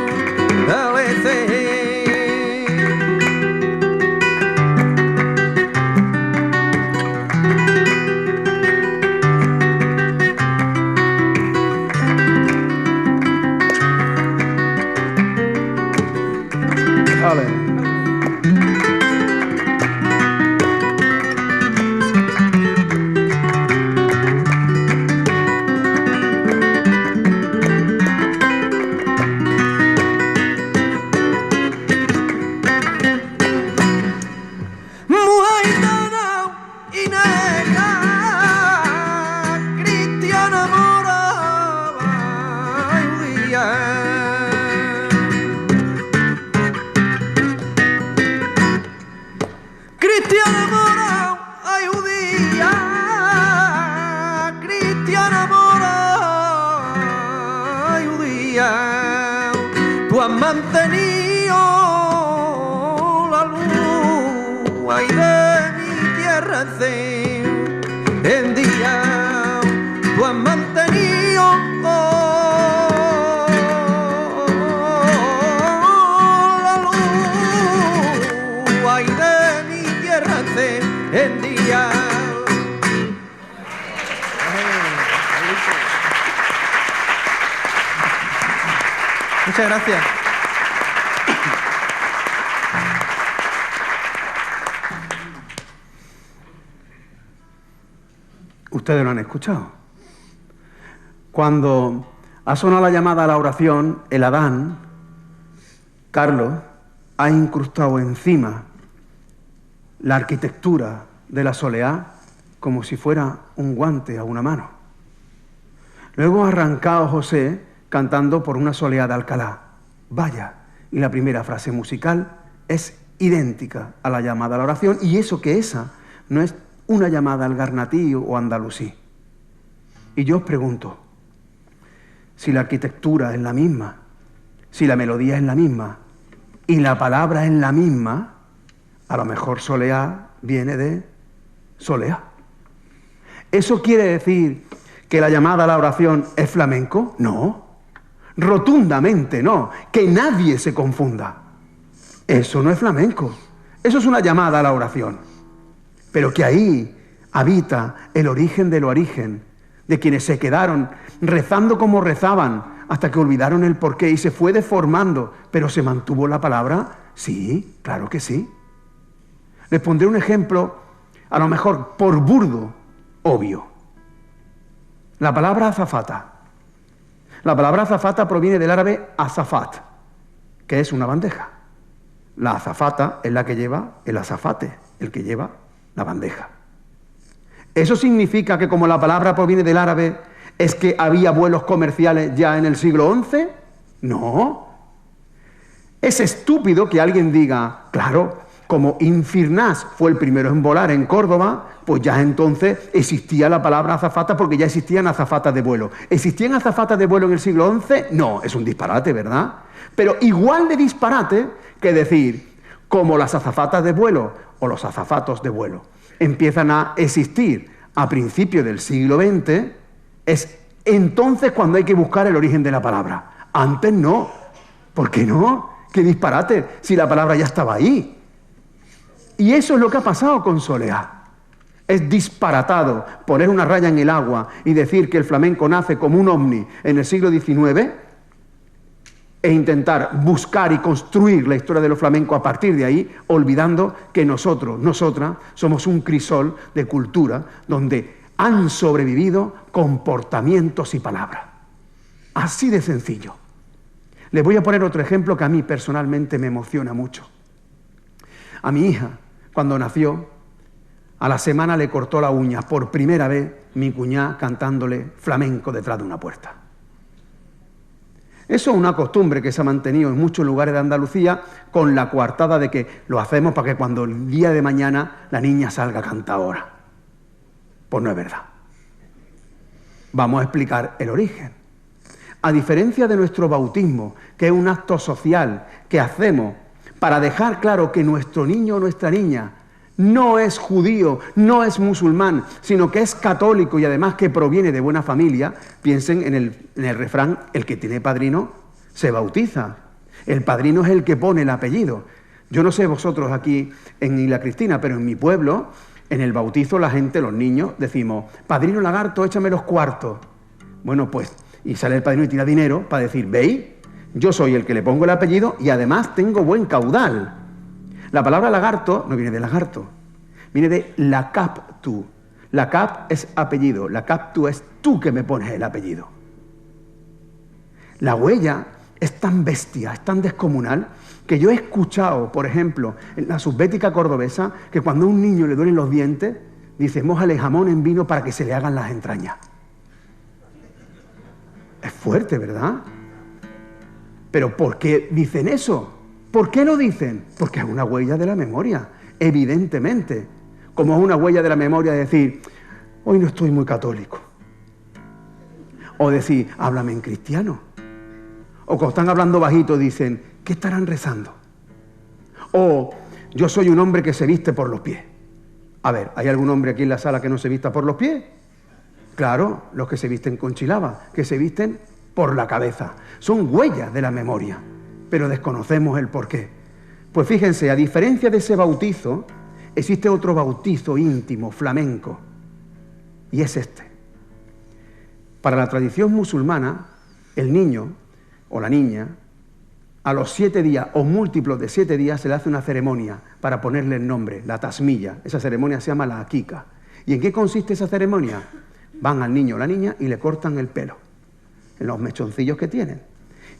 Tú has mantenido la luz ay, de mi tierra en día. Tú has mantenido la luz ay, de mi tierra en día. Muchas gracias. Ustedes lo han escuchado. Cuando ha sonado la llamada a la oración, el Adán, Carlos, ha incrustado encima la arquitectura de la soleá como si fuera un guante a una mano. Luego ha arrancado José cantando por una soleá de Alcalá. Vaya, y la primera frase musical es idéntica a la llamada a la oración, y eso que esa no es una llamada al garnatío o andalusí. Y yo os pregunto, si la arquitectura es la misma, si la melodía es la misma y la palabra es la misma, a lo mejor soleá viene de soleá. ¿Eso quiere decir que la llamada a la oración es flamenco? No, rotundamente no, que nadie se confunda. Eso no es flamenco, eso es una llamada a la oración. Pero que ahí habita el origen del origen, de quienes se quedaron rezando como rezaban hasta que olvidaron el porqué y se fue deformando, pero se mantuvo la palabra. Sí, claro que sí. Les pondré un ejemplo, a lo mejor por burdo, obvio. La palabra azafata. La palabra azafata proviene del árabe azafat, que es una bandeja. La azafata es la que lleva el azafate, el que lleva la bandeja. ¿Eso significa que como la palabra proviene del árabe, es que había vuelos comerciales ya en el siglo XI? No. Es estúpido que alguien diga, claro, como Infirnás fue el primero en volar en Córdoba, pues ya entonces existía la palabra azafata porque ya existían azafatas de vuelo. ¿Existían azafatas de vuelo en el siglo XI? No, es un disparate, ¿verdad? Pero igual de disparate que decir, como las azafatas de vuelo o los azafatos de vuelo empiezan a existir a principios del siglo XX, es entonces cuando hay que buscar el origen de la palabra. Antes no. ¿Por qué no? ¡Qué disparate! Si la palabra ya estaba ahí. Y eso es lo que ha pasado con soleá. Es disparatado poner una raya en el agua y decir que el flamenco nace como un ovni en el siglo XIX e intentar buscar y construir la historia de los flamencos a partir de ahí, olvidando que nosotros, nosotras, somos un crisol de cultura donde han sobrevivido comportamientos y palabras. Así de sencillo. Les voy a poner otro ejemplo que a mí personalmente me emociona mucho. A mi hija, cuando nació, a la semana le cortó la uña por primera vez mi cuñá cantándole flamenco detrás de una puerta. Eso es una costumbre que se ha mantenido en muchos lugares de Andalucía con la coartada de que lo hacemos para que cuando el día de mañana la niña salga cantadora. Pues no es verdad. Vamos a explicar el origen. A diferencia de nuestro bautismo, que es un acto social que hacemos para dejar claro que nuestro niño o nuestra niña no es judío, no es musulmán, sino que es católico y además que proviene de buena familia, piensen en el refrán, el que tiene padrino se bautiza. El padrino es el que pone el apellido. Yo no sé vosotros aquí en Isla Cristina, pero en mi pueblo, en el bautizo la gente, los niños, decimos, padrino Lagarto, échame los cuartos. Bueno, pues, y sale el padrino y tira dinero para decir, ¿veis? Yo soy el que le pongo el apellido y además tengo buen caudal. La palabra lagarto no viene de lagarto, viene de lacaptu. Lacap es apellido, lacaptu es tú que me pones el apellido. La huella es tan bestia, es tan descomunal, que yo he escuchado, por ejemplo, en la subbética cordobesa, que cuando a un niño le duelen los dientes, dice, mójale jamón en vino para que se le hagan las entrañas. Es fuerte, ¿verdad? Pero ¿por qué dicen eso? ¿Por qué lo dicen? Porque es una huella de la memoria, evidentemente. Como es una huella de la memoria decir, hoy no estoy muy católico. O decir, háblame en cristiano. O cuando están hablando bajito dicen, ¿qué estarán rezando? O yo soy un hombre que se viste por los pies. A ver, ¿hay algún hombre aquí en la sala que no se vista por los pies? Claro, los que se visten con chilaba, que se visten por la cabeza. Son huellas de la memoria, pero desconocemos el porqué. Pues fíjense, a diferencia de ese bautizo, existe otro bautizo íntimo, flamenco, y es este. Para la tradición musulmana, el niño o la niña, a los 7 días o múltiplos de 7 días se le hace una ceremonia para ponerle el nombre, la tasmilla. Esa ceremonia se llama la akika. ¿Y en qué consiste esa ceremonia? Van al niño o la niña y le cortan el pelo, en los mechoncillos que tienen,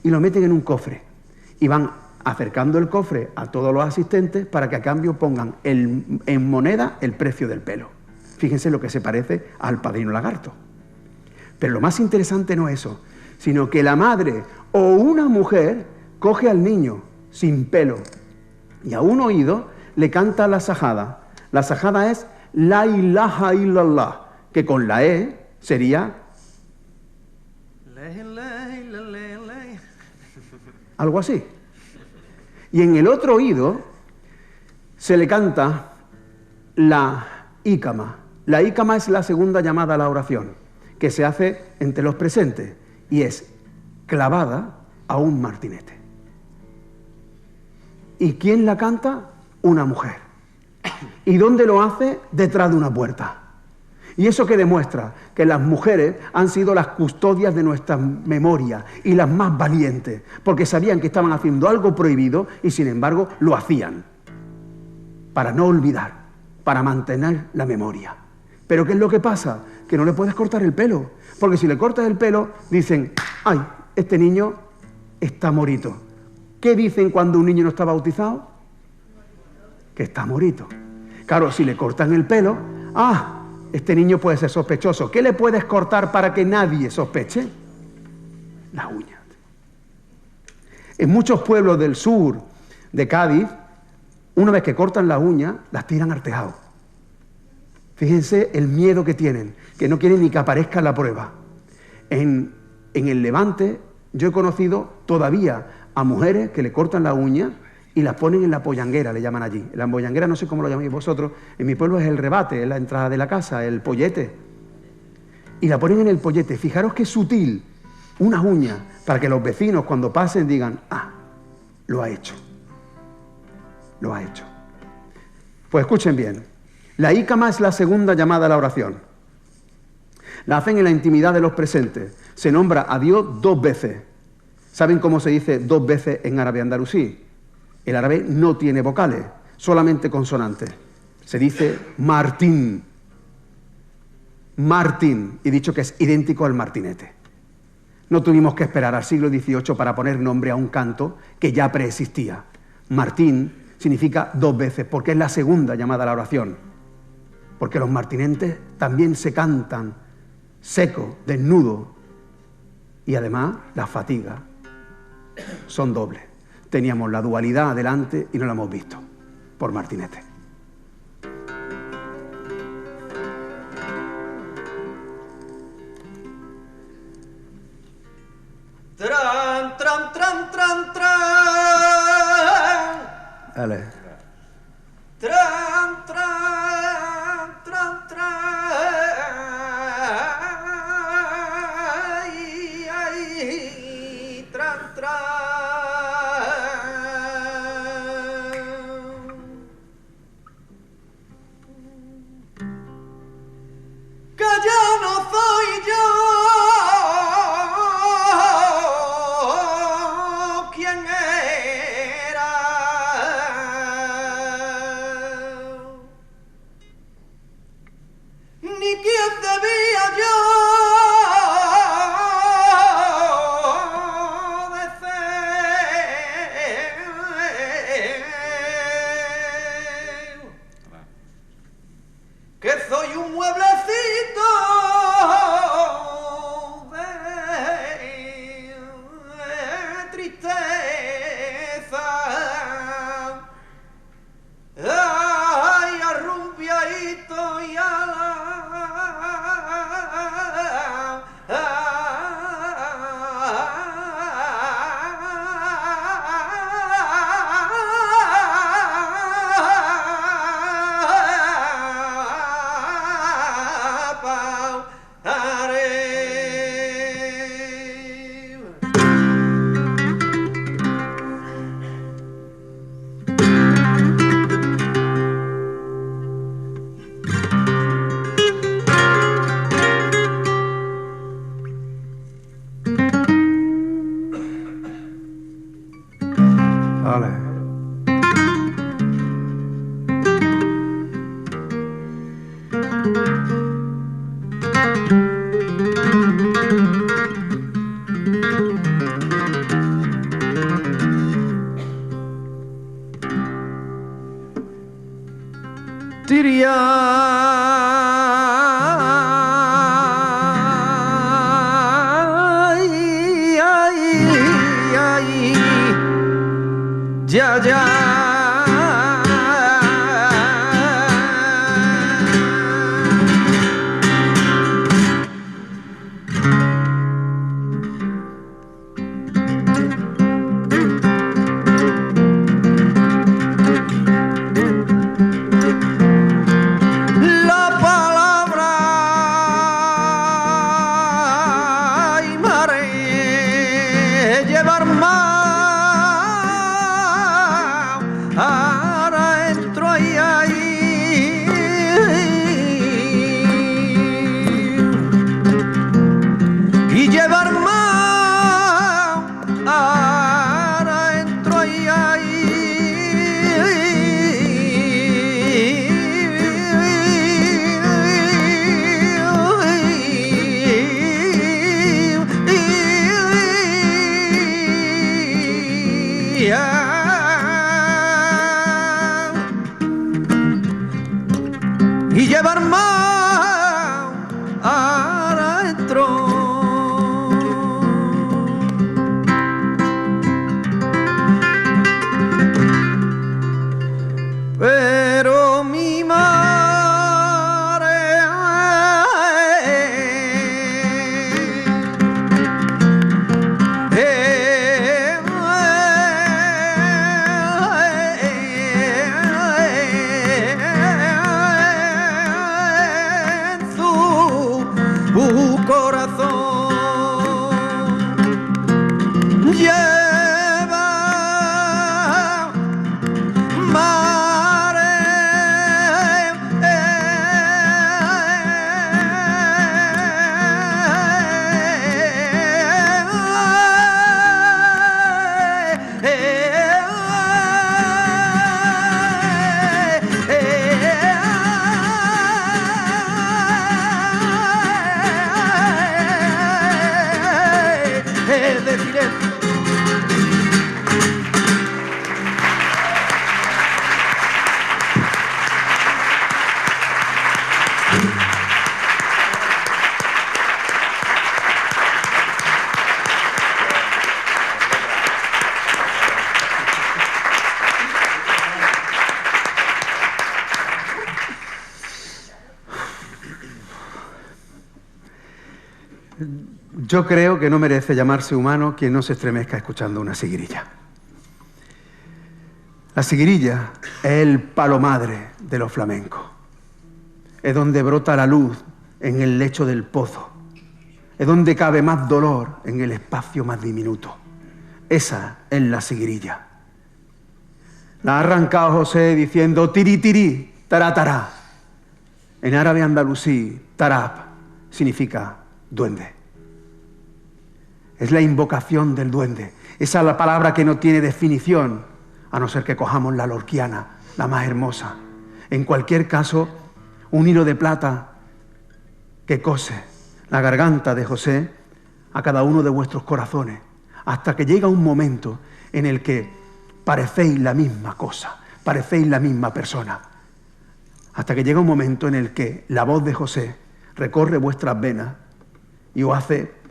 y lo meten en un cofre. Y van acercando el cofre a todos los asistentes para que a cambio pongan en moneda el precio del pelo. Fíjense lo que se parece al padrino lagarto. Pero lo más interesante no es eso, sino que la madre o una mujer coge al niño sin pelo y a un oído le canta la sajada. La sajada es la ilaha illallah, que con la E sería algo así. Y en el otro oído se le canta la ícama. La ícama es la segunda llamada a la oración, que se hace entre los presentes y es clavada a un martinete. ¿Y quién la canta? Una mujer. ¿Y dónde lo hace? Detrás de una puerta. ¿Y eso qué demuestra? Que las mujeres han sido las custodias de nuestra memoria y las más valientes, porque sabían que estaban haciendo algo prohibido y sin embargo lo hacían, para no olvidar, para mantener la memoria. Pero ¿qué es lo que pasa? Que no le puedes cortar el pelo, porque si le cortas el pelo dicen, ¡ay, este niño está morito! ¿Qué dicen cuando un niño no está bautizado? Que está morito. Claro, si le cortan el pelo, ¡ah! Este niño puede ser sospechoso. ¿Qué le puedes cortar para que nadie sospeche? La uña. En muchos pueblos del sur de Cádiz, una vez que cortan la uña, las tiran al tejado. Fíjense el miedo que tienen, que no quieren ni que aparezca la prueba. En el Levante, yo he conocido todavía a mujeres que le cortan la uña y las ponen en la pollanguera, le llaman allí. La pollanguera no sé cómo lo llamáis vosotros, en mi pueblo es el rebate, es la entrada de la casa, el pollete. Y la ponen en el pollete. Fijaros qué sutil, una uña, para que los vecinos cuando pasen digan, ah, lo ha hecho. Lo ha hecho. Pues escuchen bien, la ícama es la segunda llamada a la oración. La hacen en la intimidad de los presentes. Se nombra a Dios 2 veces. ¿Saben cómo se dice 2 veces en árabe andalusí? El árabe no tiene vocales, solamente consonantes. Se dice Martín. Martín, y dicho que es idéntico al martinete. No tuvimos que esperar al siglo XVIII para poner nombre a un canto que ya preexistía. Martín significa 2 veces, porque es la segunda llamada a la oración. Porque los martinentes también se cantan seco, desnudo, y además la fatiga son dobles. Teníamos la dualidad adelante y no la hemos visto, por martinete. Tran, tran, tran, tran, tran. Dale. Tran, tran, tran, tran. Ay, ay, tran, tran. Que yo no soy yo quien era, ni quien debía yo de ser, que soy un mueblecito de tristeza, ay, arrumpiadito y Vale. ay, ya, ya. Y llevar más adentro. Pero mi madre Yo creo que no merece llamarse humano quien no se estremezca escuchando una siguirilla. La siguirilla es el palo madre de los flamencos. Es donde brota la luz en el lecho del pozo. Es donde cabe más dolor en el espacio más diminuto. Esa es la siguirilla. La ha arrancado José diciendo tiri tiri, tará tará. En árabe andalusí, tarab significa duende. Es la invocación del duende. Esa es la palabra que no tiene definición, a no ser que cojamos la lorquiana, la más hermosa. En cualquier caso, un hilo de plata que cose la garganta de José a cada uno de vuestros corazones, hasta que llega un momento en el que parecéis la misma cosa, parecéis la misma persona. Hasta que llega un momento en el que la voz de José recorre vuestras venas y os hace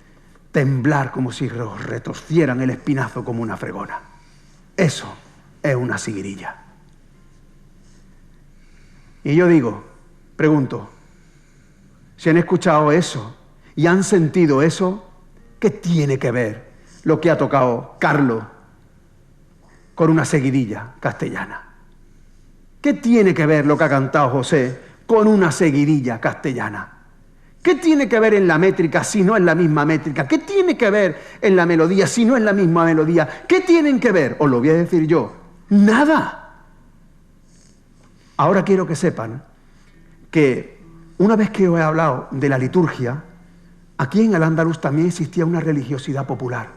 temblar como si os retorcieran el espinazo como una fregona. Eso es una siguirilla. Y yo digo, pregunto, si han escuchado eso y han sentido eso, ¿qué tiene que ver lo que ha tocado Carlos con una seguidilla castellana? ¿Qué tiene que ver lo que ha cantado José con una seguidilla castellana? ¿Qué tiene que ver en la métrica si no es la misma métrica? ¿Qué tiene que ver en la melodía si no es la misma melodía? ¿Qué tienen que ver? Os lo voy a decir yo. Nada. Ahora quiero que sepan que una vez que os he hablado de la liturgia, aquí en Al-Ándalus también existía una religiosidad popular.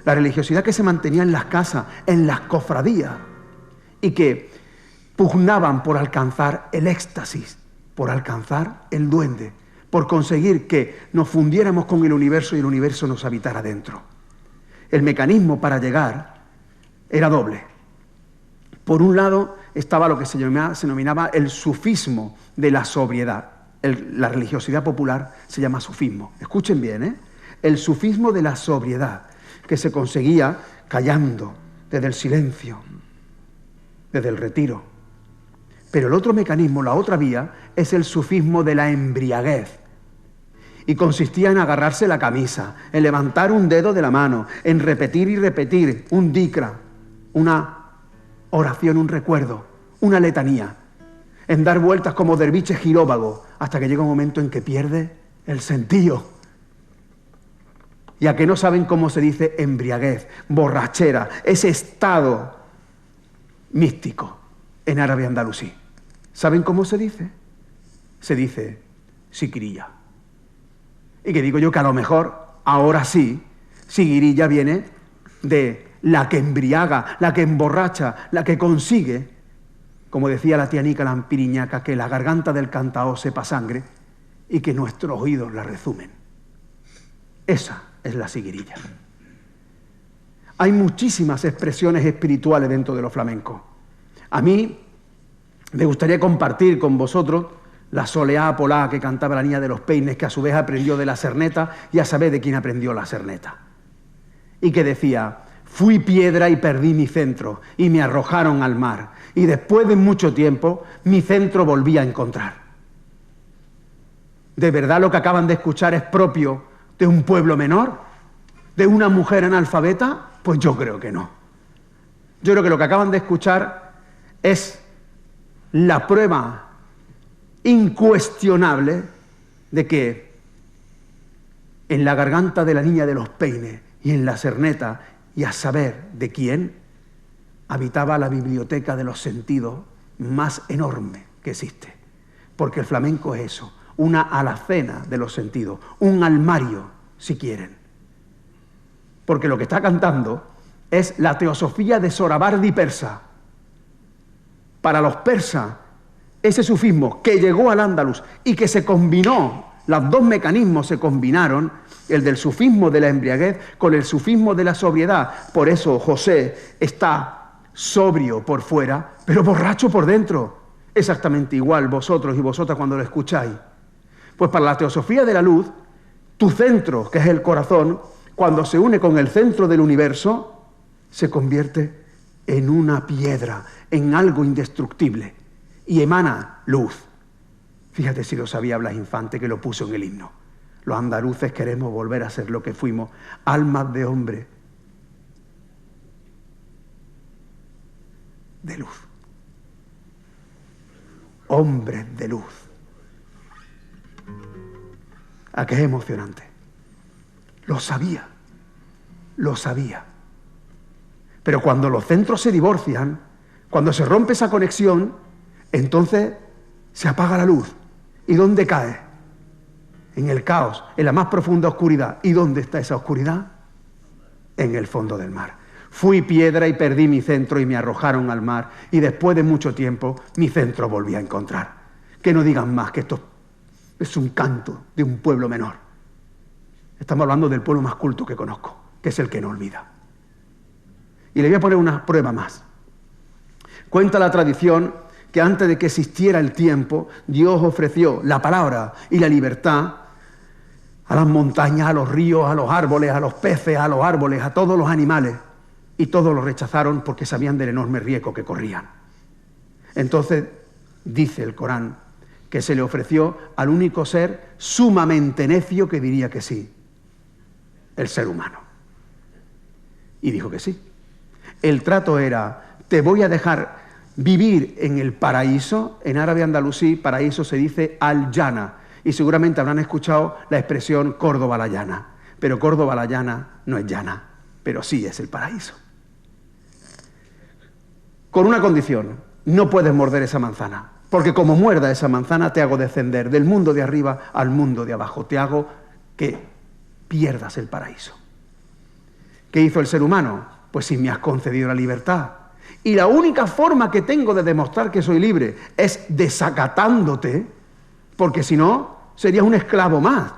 La religiosidad que se mantenía en las casas, en las cofradías, y que pugnaban por alcanzar el éxtasis, por alcanzar el duende, por conseguir que nos fundiéramos con el universo y el universo nos habitara dentro. El mecanismo para llegar era doble. Por un lado estaba lo que se denominaba el sufismo de la sobriedad. La religiosidad popular se llama sufismo. Escuchen bien, ¿eh? El sufismo de la sobriedad. que se conseguía callando, desde el silencio, desde el retiro. Pero el otro mecanismo, la otra vía, es el sufismo de la embriaguez. Y consistía en agarrarse la camisa, en levantar un dedo de la mano, en repetir y repetir un dikra, una oración, un recuerdo, una letanía, en dar vueltas como derviche giróvago, hasta que llega un momento en que pierde el sentido. Y a que no saben cómo se dice embriaguez, borrachera, ese estado místico en árabe andalusí. ¿Saben cómo se dice? Se dice siquirilla. Y que digo yo que a lo mejor, ahora sí, siquirilla viene de la que embriaga, la que emborracha, la que consigue, como decía la tía Nica Lampiriñaca, que la garganta del cantao sepa sangre y que nuestros oídos la rezumen. Esa es la siquirilla. Hay muchísimas expresiones espirituales dentro de los flamencos. A mí me gustaría compartir con vosotros la soleá polá que cantaba la niña de los peines, que a su vez aprendió de la cerneta, y a saber de quién aprendió la cerneta. Y que decía: fui piedra y perdí mi centro, y me arrojaron al mar, y después de mucho tiempo mi centro volví a encontrar. ¿De verdad lo que acaban de escuchar es propio de un pueblo menor? ¿De una mujer analfabeta? Pues yo creo que no. Yo creo que lo que acaban de escuchar es la prueba incuestionable de que en la garganta de la niña de los peines y en la cerneta, y a saber de quién, habitaba la biblioteca de los sentidos más enorme que existe. Porque el flamenco es eso, una alacena de los sentidos, un almario, si quieren. Porque lo que está cantando es la teosofía de Sorabardi persa. Para los persas, ese sufismo que llegó al Andaluz y que se combinó, los dos mecanismos se combinaron, el del sufismo de la embriaguez con el sufismo de la sobriedad. Por eso José está sobrio por fuera, pero borracho por dentro. Exactamente igual vosotros y vosotras cuando lo escucháis. Pues para la teosofía de la luz, tu centro, que es el corazón, cuando se une con el centro del universo, se convierte en una piedra, en algo indestructible, y emana luz. Fíjate si lo sabía Blas Infante, que lo puso en el himno. Los andaluces queremos volver a ser lo que fuimos, almas de hombre de luz. Hombres de luz. ¿A qué es emocionante? Lo sabía, lo sabía. Pero cuando los centros se divorcian, cuando se rompe esa conexión, entonces se apaga la luz. ¿Y dónde cae? En el caos, en la más profunda oscuridad. ¿Y dónde está esa oscuridad? En el fondo del mar. Fui piedra y perdí mi centro y me arrojaron al mar, y después de mucho tiempo mi centro volví a encontrar. Que no digan más que esto es un canto de un pueblo menor. Estamos hablando del pueblo más culto que conozco, que es el que no olvida. Y le voy a poner una prueba más. Cuenta la tradición que antes de que existiera el tiempo, Dios ofreció la palabra y la libertad a las montañas, a los ríos, a los árboles, a los peces, a los árboles, a todos los animales, y todos lo rechazaron porque sabían del enorme riesgo que corrían. Entonces, dice el Corán, que se le ofreció al único ser sumamente necio que diría que sí, el ser humano. Y dijo que sí. El trato era: te voy a dejar vivir en el paraíso. En árabe andalusí, paraíso se dice al-llana, y seguramente habrán escuchado la expresión Córdoba la llana, pero Córdoba la llana no es llana, pero sí es el paraíso. Con una condición: no puedes morder esa manzana, porque como muerda esa manzana te hago descender del mundo de arriba al mundo de abajo, te hago que pierdas el paraíso. ¿Qué hizo el ser humano? Pues si me has concedido la libertad, y la única forma que tengo de demostrar que soy libre es desacatándote, porque si no, serías un esclavo más.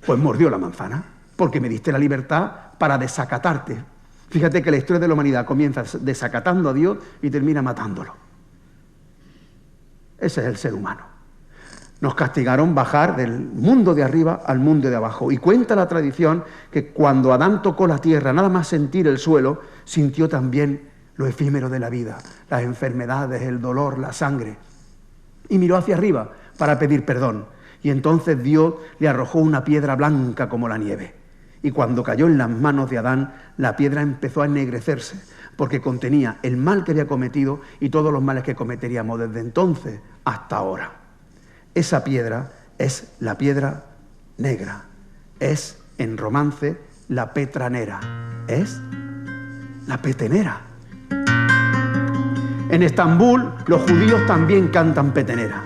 Pues mordió la manzana, porque me diste la libertad para desacatarte. Fíjate que la historia de la humanidad comienza desacatando a Dios y termina matándolo. Ese es el ser humano. Nos castigaron bajar del mundo de arriba al mundo de abajo. Y cuenta la tradición que cuando Adán tocó la tierra, nada más sentir el suelo, sintió también lo efímero de la vida, las enfermedades, el dolor, la sangre. Y miró hacia arriba para pedir perdón. Y entonces Dios le arrojó una piedra blanca como la nieve. Y cuando cayó en las manos de Adán, la piedra empezó a ennegrecerse, porque contenía el mal que había cometido y todos los males que cometeríamos desde entonces hasta ahora. Esa piedra es la piedra negra, es en romance la petranera, es la petenera. En Estambul los judíos también cantan petenera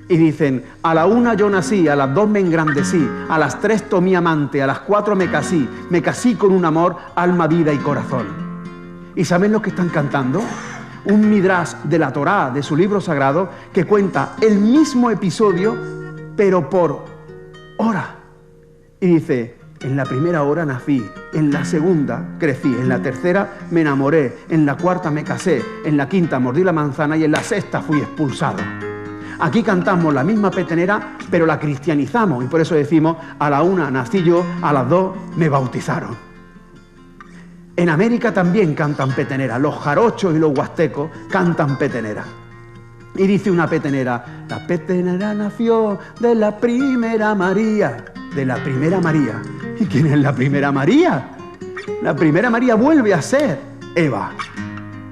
y dicen: a la 1 yo nací, a las 2 me engrandecí, a las 3 tomé amante, a las 4 me casí con un amor, alma, vida y corazón. ¿Y saben lo que están cantando? Un midrash de la Torá, de su libro sagrado, que cuenta el mismo episodio, pero por hora. Y dice: en la primera hora nací, en la segunda crecí, en la tercera me enamoré, en la cuarta me casé, en la quinta mordí la manzana y en la sexta fui expulsado. Aquí cantamos la misma petenera, pero la cristianizamos, y por eso decimos: a la 1 nací yo, a las 2 me bautizaron. En América también cantan petenera, los jarochos y los huastecos cantan petenera. Y dice una petenera: la petenera nació de la primera María, de la primera María. ¿Y quién es la primera María? La primera María vuelve a ser Eva,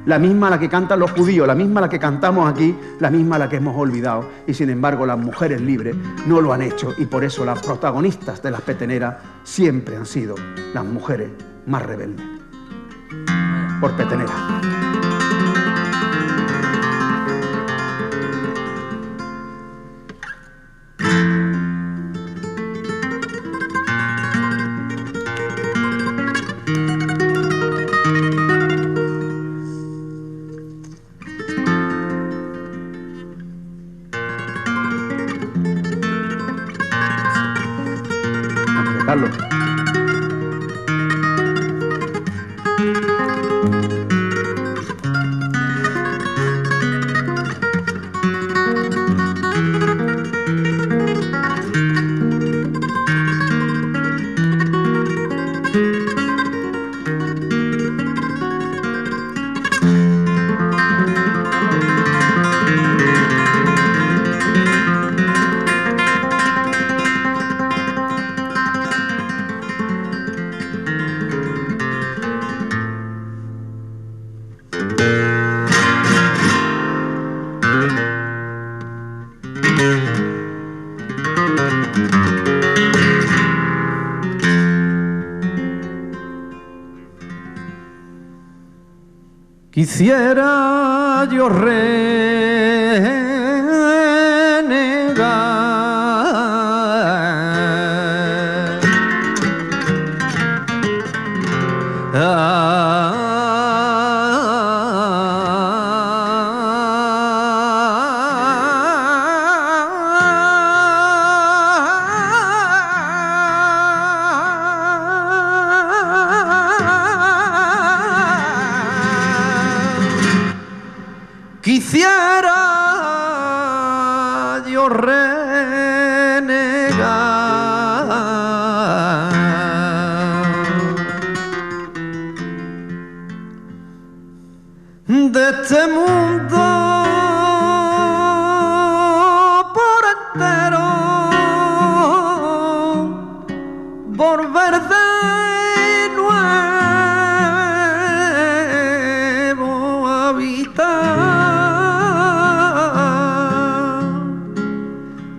la misma a la que cantan los judíos, la misma a la que cantamos aquí, la misma a la que hemos olvidado. Y sin embargo las mujeres libres no lo han hecho, y por eso las protagonistas de las peteneras siempre han sido las mujeres más rebeldes. Por petenera. Vamos a dejarlo. Quisiera yo de este mundo por entero, volver de nuevo a habitar,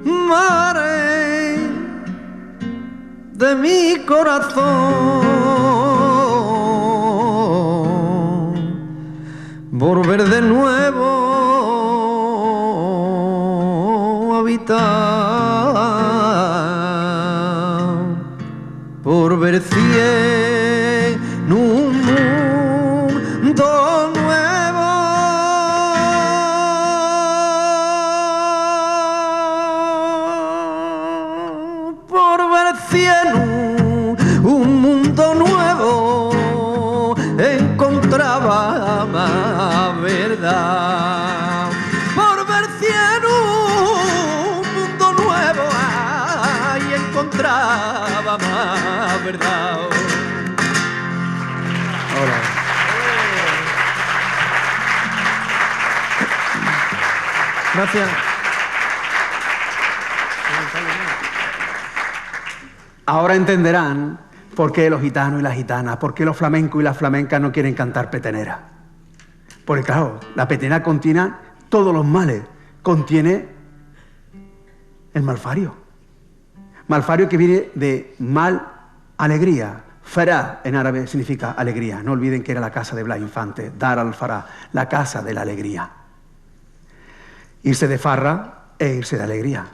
mare de mi corazón. Volver de nuevo a habitar, por ver cien un mundo nuevo, por ver cien un mundo nuevo, encontraba más verdad. Por ver cien un mundo nuevo, Gracias. Ahora entenderán por qué los gitanos y las gitanas, por qué los flamencos y las flamencas no quieren cantar petenera. Porque claro, la petenera contiene todos los males, contiene el malfario. Malfario que viene de mal, alegría. Farah en árabe significa alegría. No olviden que era la casa de Blas Infante, Dar al-Farah, la casa de la alegría. Irse de farra es irse de alegría.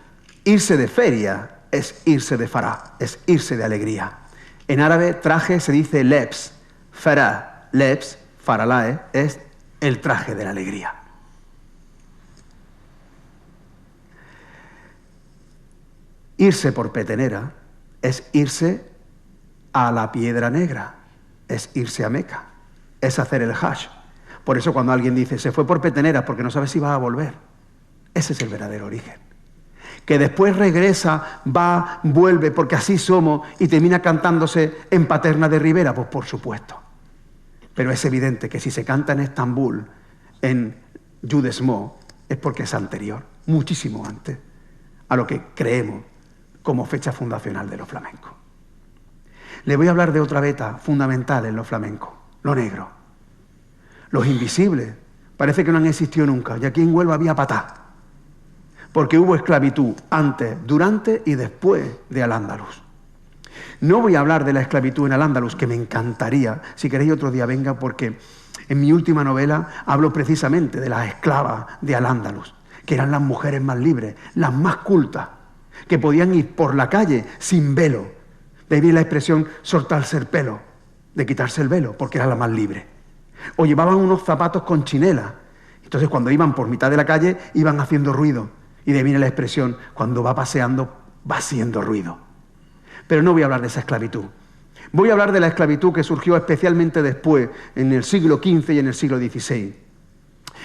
Irse de feria es irse de farah, es irse de alegría. En árabe, traje se dice lebs. Farah, lebs, faralae, es el traje de la alegría. Irse por petenera es irse a la Piedra Negra, es irse a Meca, es hacer el Hajj. Por eso cuando alguien dice, se fue por petenera porque no sabe si va a volver, ese es el verdadero origen. Que después regresa, va, vuelve, porque así somos, y termina cantándose en Paterna de Ribera, pues por supuesto. Pero es evidente que si se canta en Estambul, en Yudesmo, es porque es anterior, muchísimo antes, a lo que creemos como fecha fundacional de los flamencos. Le voy a hablar de otra beta fundamental en los flamencos, lo negro. Los invisibles, parece que no han existido nunca, y aquí en Huelva había patá, porque hubo esclavitud antes, durante y después de Al-Ándalus. No voy a hablar de la esclavitud en Al-Ándalus, que me encantaría, si queréis otro día venga, porque en mi última novela hablo precisamente de las esclavas de Al-Ándalus, que eran las mujeres más libres, las más cultas, que podían ir por la calle sin velo. De ahí viene la expresión soltarse el pelo, de quitarse el velo, porque era la más libre. O llevaban unos zapatos con chinela. Entonces cuando iban por mitad de la calle, iban haciendo ruido. Y de ahí viene la expresión, cuando va paseando, va haciendo ruido. Pero no voy a hablar de esa esclavitud. Voy a hablar de la esclavitud que surgió especialmente después, en el siglo XV y en el siglo XVI.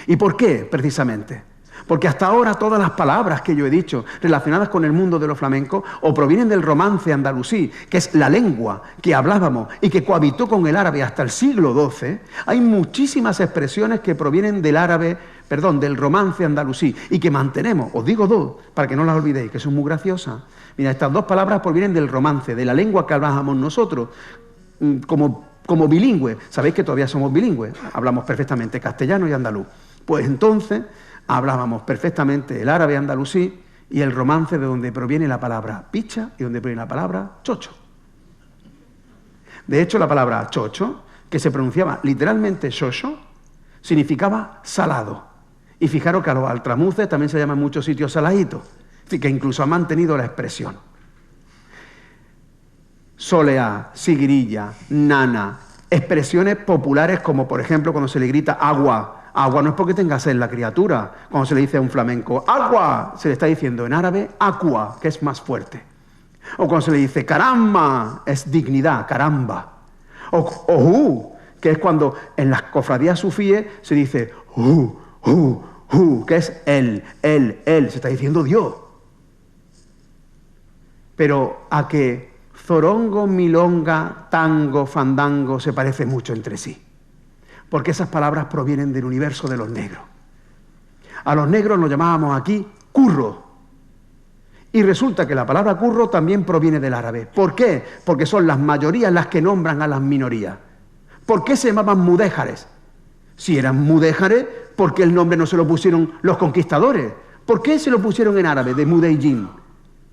¿Y por qué, precisamente? Porque hasta ahora todas las palabras que yo he dicho relacionadas con el mundo de los flamencos o provienen del romance andalusí, que es la lengua que hablábamos y que cohabitó con el árabe hasta el siglo XII. Hay muchísimas expresiones que provienen del del romance andalusí y que mantenemos. Os digo dos, para que no las olvidéis, que son muy graciosas. Mira, estas dos palabras provienen del romance, de la lengua que hablábamos nosotros, como bilingües. Sabéis que todavía somos bilingües, hablamos perfectamente castellano y andaluz. Pues entonces hablábamos perfectamente el árabe andalusí y el romance, de donde proviene la palabra picha y donde proviene la palabra chocho. De hecho, la palabra chocho, que se pronunciaba literalmente xoxo, significaba salado. Y fijaros que a los altramuces también se llaman muchos sitios saladitos, que incluso han mantenido la expresión. Soleá, siguirilla, nana, expresiones populares como por ejemplo cuando se le grita agua. Agua no es porque tenga sed la criatura. Cuando se le dice a un flamenco agua, se le está diciendo en árabe aqua, que es más fuerte. O cuando se le dice caramba, es dignidad, caramba. O ojú, que es cuando en las cofradías sufíes se dice que es él, se está diciendo Dios. Pero a que zorongo, milonga, tango, fandango se parecen mucho entre sí. Porque esas palabras provienen del universo de los negros. A los negros los llamábamos aquí curro. Y resulta que la palabra curro también proviene del árabe. ¿Por qué? Porque son las mayorías las que nombran a las minorías. ¿Por qué se llamaban mudéjares? Si eran mudéjares, ¿por qué el nombre no se lo pusieron los conquistadores? ¿Por qué se lo pusieron en árabe, de mudeyjin?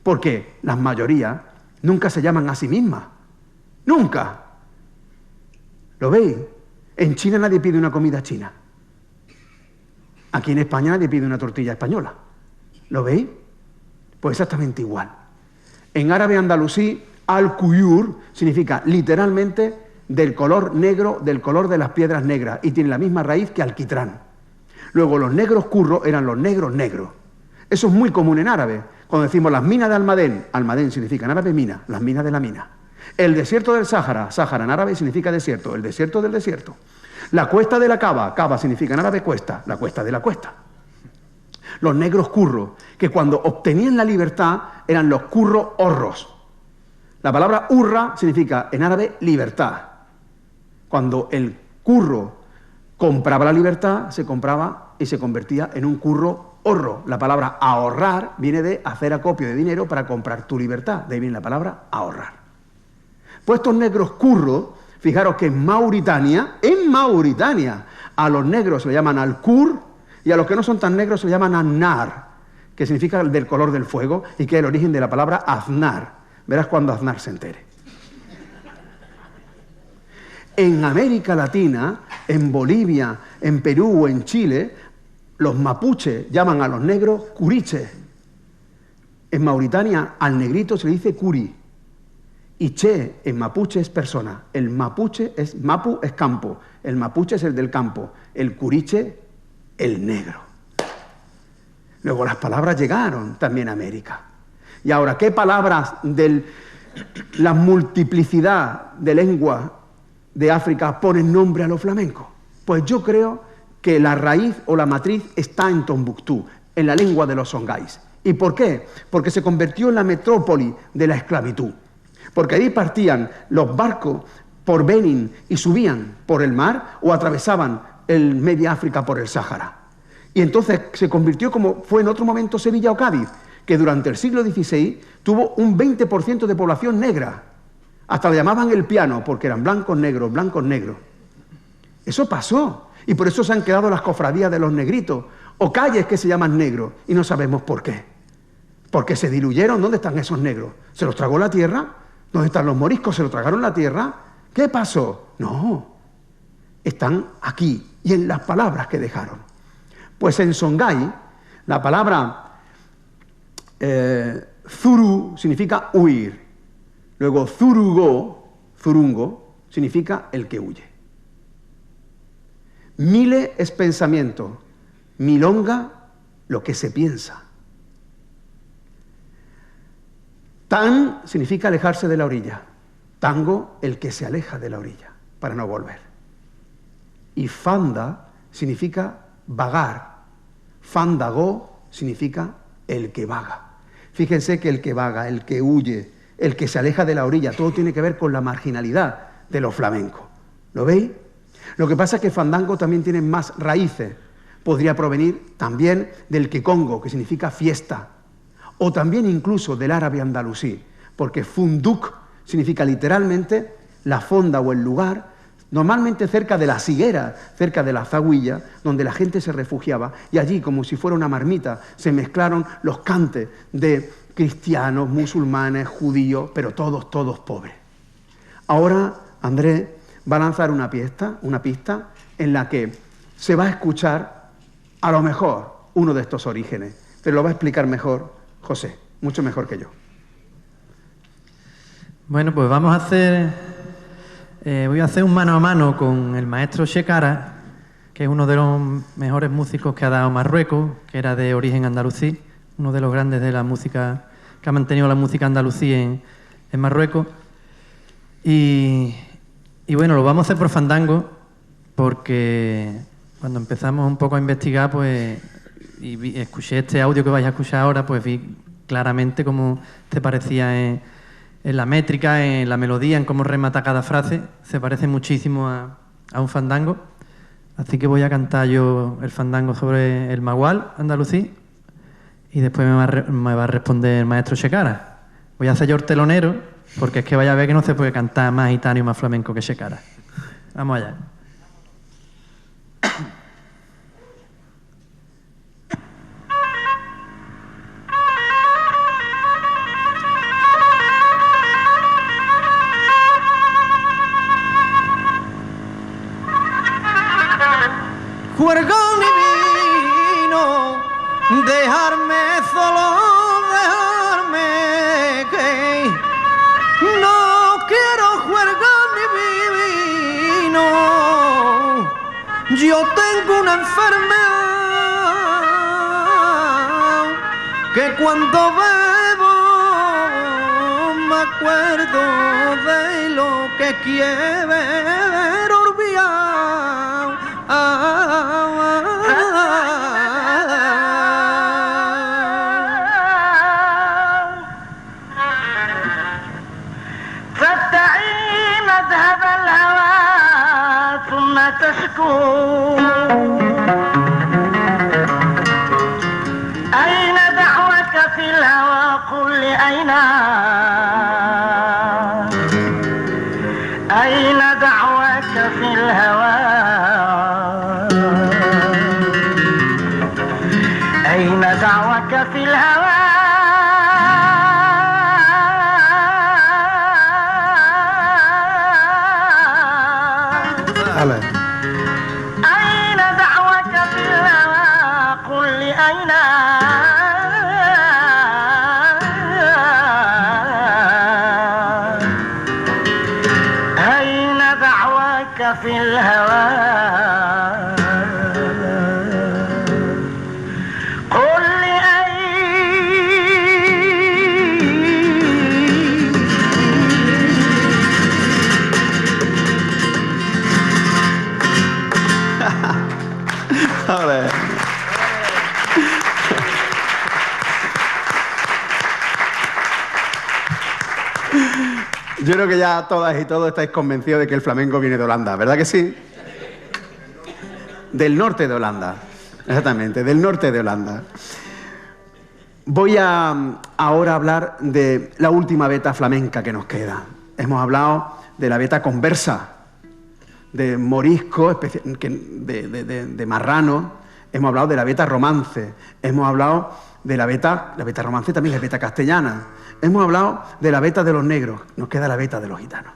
Porque las mayorías nunca se llaman a sí mismas. ¡Nunca! ¿Lo veis? En China nadie pide una comida china. Aquí en España nadie pide una tortilla española. ¿Lo veis? Pues exactamente igual. En árabe andalusí, al-Kuyur significa literalmente del color negro, del color de las piedras negras, y tiene la misma raíz que alquitrán. Luego los negros curros eran los negros negros. Eso es muy común en árabe. Cuando decimos las minas de Almadén, Almadén significa en árabe mina, las minas de la mina. El desierto del Sáhara, Sáhara en árabe significa desierto, el desierto del desierto. La cuesta de la Cava, Cava significa en árabe cuesta, la cuesta de la cuesta. Los negros curros, que cuando obtenían la libertad eran los curros horros. La palabra hurra significa en árabe libertad. Cuando el curro compraba la libertad, se compraba y se convertía en un curro Horro, la palabra ahorrar viene de hacer acopio de dinero para comprar tu libertad. De ahí viene la palabra ahorrar. Pues estos negros curros, fijaros que en Mauritania, a los negros se le llaman al-kur y a los que no son tan negros se le llaman an-nar, que significa el del color del fuego y que es el origen de la palabra aznar. Verás cuando Aznar se entere. En América Latina, en Bolivia, en Perú o en Chile, los mapuches llaman a los negros curiches. En Mauritania al negrito se le dice curi. Y che en mapuche es persona. El mapuche es, mapu es campo. El mapuche es el del campo. El curiche, el negro. Luego las palabras llegaron también a América. Y ahora, ¿qué palabras de la multiplicidad de lenguas de África ponen nombre a los flamencos? Pues yo creo que la raíz o la matriz está en Tombuctú, en la lengua de los songhais. ¿Y por qué? Porque se convirtió en la metrópoli de la esclavitud. Porque ahí partían los barcos por Benin y subían por el mar o atravesaban el Media África por el Sáhara. Y entonces se convirtió como fue en otro momento Sevilla o Cádiz, que durante el siglo XVI tuvo un 20% de población negra. Hasta lo llamaban el piano, porque eran blancos, negros, blancos, negros. Eso pasó. Y por eso se han quedado las cofradías de los negritos, o calles que se llaman negros, y no sabemos por qué. Porque se diluyeron. ¿Dónde están esos negros? ¿Se los tragó la tierra? ¿Dónde están los moriscos? ¿Se los tragaron la tierra? ¿Qué pasó? No. Están aquí, y en las palabras que dejaron. Pues en songhai, la palabra zuru significa huir. Luego zurungo, significa el que huye. Mile es pensamiento, milonga, lo que se piensa. Tan significa alejarse de la orilla, tango, el que se aleja de la orilla, para no volver. Y fanda significa vagar, fandagó significa el que vaga. Fíjense que el que vaga, el que huye, el que se aleja de la orilla, todo tiene que ver con la marginalidad de los flamencos. ¿Lo veis? Lo que pasa es que fandango también tiene más raíces. Podría provenir también del quecongo, que significa fiesta, o también incluso del árabe andalusí, porque funduk significa literalmente la fonda o el lugar, normalmente cerca de la higuera, cerca de la zahuilla, donde la gente se refugiaba, y allí, como si fuera una marmita, se mezclaron los cantes de cristianos, musulmanes, judíos, pero todos pobres. Ahora Andrés va a lanzar una pista en la que se va a escuchar a lo mejor uno de estos orígenes, pero lo va a explicar mejor José, mucho mejor que yo. Bueno, pues vamos a hacer, voy a hacer un mano a mano con el maestro Shekara, que es uno de los mejores músicos que ha dado Marruecos, que era de origen andalusí, uno de los grandes de la música, que ha mantenido la música andalusí en Marruecos. Y bueno, lo vamos a hacer por fandango, porque cuando empezamos un poco a investigar, pues, y escuché este audio que vais a escuchar ahora, pues vi claramente cómo se parecía en la métrica, en la melodía, en cómo remata cada frase. Se parece muchísimo a un fandango. Así que voy a cantar yo el fandango sobre el magual andalusí y después me va a responder el maestro Shekara. Voy a hacer yo el telonero, porque es que vaya a ver que no se puede cantar más gitano y más flamenco que Shekara. Vamos allá. Juergón divino, dejarme solo, dejarme que no quiero juergón divino. Yo tengo una enfermedad que cuando bebo me acuerdo de lo que quiero olvidar. أين دعواك في الهوى أين دعواك في الهوى أين دعواك في الهوى قل لي أين في الهوى قل لي Yo creo que ya todas y todos estáis convencidos de que el flamenco viene de Holanda, ¿verdad que sí? Del norte de Holanda, exactamente, del norte de Holanda. Voy a ahora hablar de la última veta flamenca que nos queda. Hemos hablado de la veta conversa, de morisco, de marrano. Hemos hablado de la veta romance. Hemos hablado de la veta romance también es veta castellana. Hemos hablado de la veta de los negros. Nos queda la veta de los gitanos.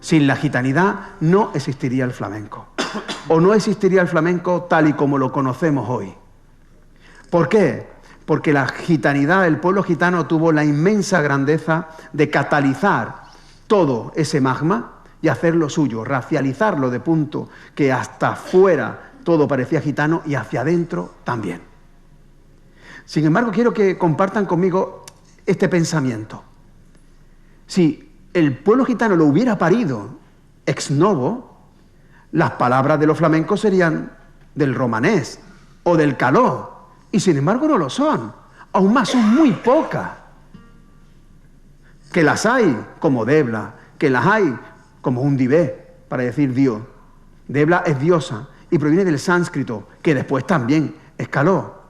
Sin la gitanidad no existiría el flamenco. O no existiría el flamenco tal y como lo conocemos hoy. ¿Por qué? Porque la gitanidad, el pueblo gitano tuvo la inmensa grandeza de catalizar todo ese magma y hacerlo suyo, racializarlo de punto que hasta afuera todo parecía gitano y hacia adentro también. Sin embargo, quiero que compartan conmigo este pensamiento. Si el pueblo gitano lo hubiera parido ex novo, las palabras de los flamencos serían del romanés o del caló, y sin embargo no lo son. Aún más, son muy pocas. Que las hay como Debla, que las hay como un Undibé, para decir Dios. Debla es diosa y proviene del sánscrito, que después también es caló.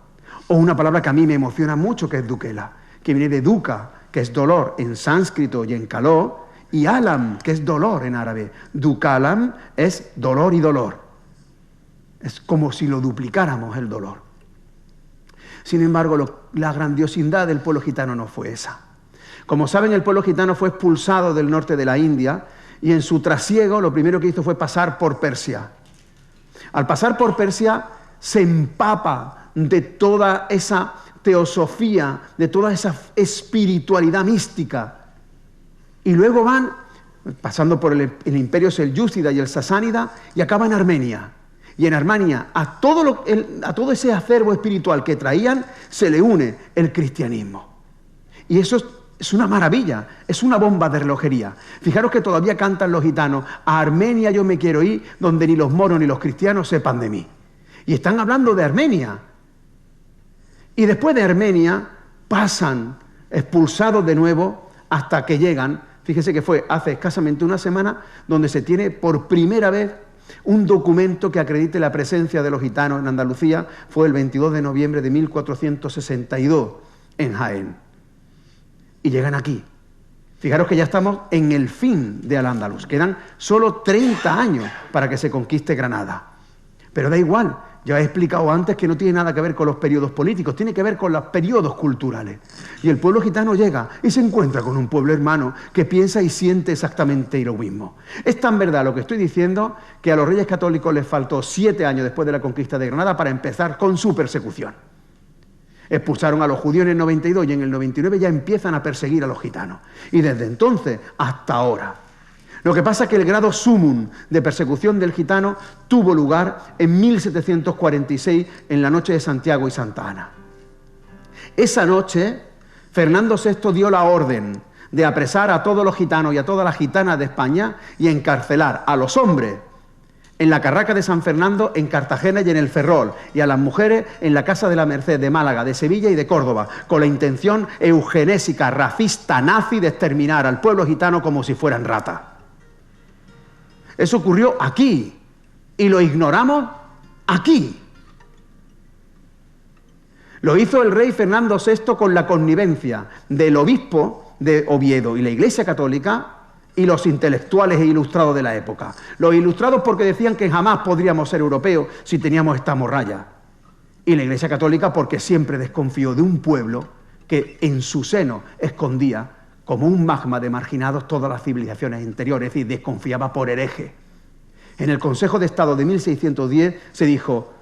O una palabra que a mí me emociona mucho, que es duquela, que viene de duca, que es dolor en sánscrito y en caló, y alam, que es dolor en árabe. Ducalam es dolor y dolor. Es como si lo duplicáramos el dolor. Sin embargo, la grandiosidad del pueblo gitano no fue esa. Como saben, el pueblo gitano fue expulsado del norte de la India y en su trasiego lo primero que hizo fue pasar por Persia. Al pasar por Persia se empapa de toda esa teosofía, de toda esa espiritualidad mística. Y luego van pasando por el imperio selyúcida y el sasánida y acaban en Armenia. Y en Armenia, a todo ese acervo espiritual que traían, se le une el cristianismo. Y eso es una maravilla, es una bomba de relojería. Fijaros que todavía cantan los gitanos: a Armenia yo me quiero ir, donde ni los moros ni los cristianos sepan de mí. Y están hablando de Armenia. Y después de Armenia pasan expulsados de nuevo hasta que llegan, fíjense que fue hace escasamente una semana, donde se tiene por primera vez un documento que acredite la presencia de los gitanos en Andalucía. Fue el 22 de noviembre de 1462 en Jaén. Y llegan aquí. Fijaros que ya estamos en el fin de Al-Ándalus. Quedan solo 30 años para que se conquiste Granada. Pero da igual. Ya he explicado antes que no tiene nada que ver con los periodos políticos, tiene que ver con los periodos culturales. Y el pueblo gitano llega y se encuentra con un pueblo hermano que piensa y siente exactamente lo mismo. Es tan verdad lo que estoy diciendo que a los reyes católicos les faltó 7 años después de la conquista de Granada para empezar con su persecución. Expulsaron a los judíos en el 92 y en el 99 ya empiezan a perseguir a los gitanos. Y desde entonces hasta ahora. Lo que pasa es que el grado sumum de persecución del gitano tuvo lugar en 1746, en la noche de Santiago y Santa Ana. Esa noche, Fernando VI dio la orden de apresar a todos los gitanos y a todas las gitanas de España y encarcelar a los hombres en la Carraca de San Fernando, en Cartagena y en el Ferrol, y a las mujeres en la Casa de la Merced de Málaga, de Sevilla y de Córdoba, con la intención eugenésica, racista, nazi de exterminar al pueblo gitano como si fueran ratas. Eso ocurrió aquí y lo ignoramos aquí. Lo hizo el rey Fernando VI con la connivencia del obispo de Oviedo y la Iglesia Católica y los intelectuales e ilustrados de la época. Los ilustrados porque decían que jamás podríamos ser europeos si teníamos esta morralla. Y la Iglesia Católica porque siempre desconfió de un pueblo que en su seno escondía como un magma de marginados todas las civilizaciones interiores, es decir, desconfiaba por hereje. En el Consejo de Estado de 1610 se dijo: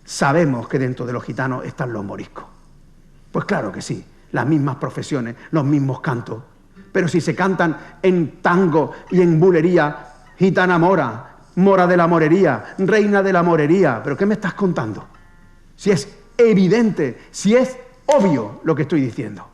sabemos que dentro de los gitanos están los moriscos. Pues claro que sí, las mismas profesiones, los mismos cantos. Pero si se cantan en tango y en bulería, gitana mora, mora de la morería, reina de la morería, ¿pero qué me estás contando? Si es evidente, si es obvio lo que estoy diciendo.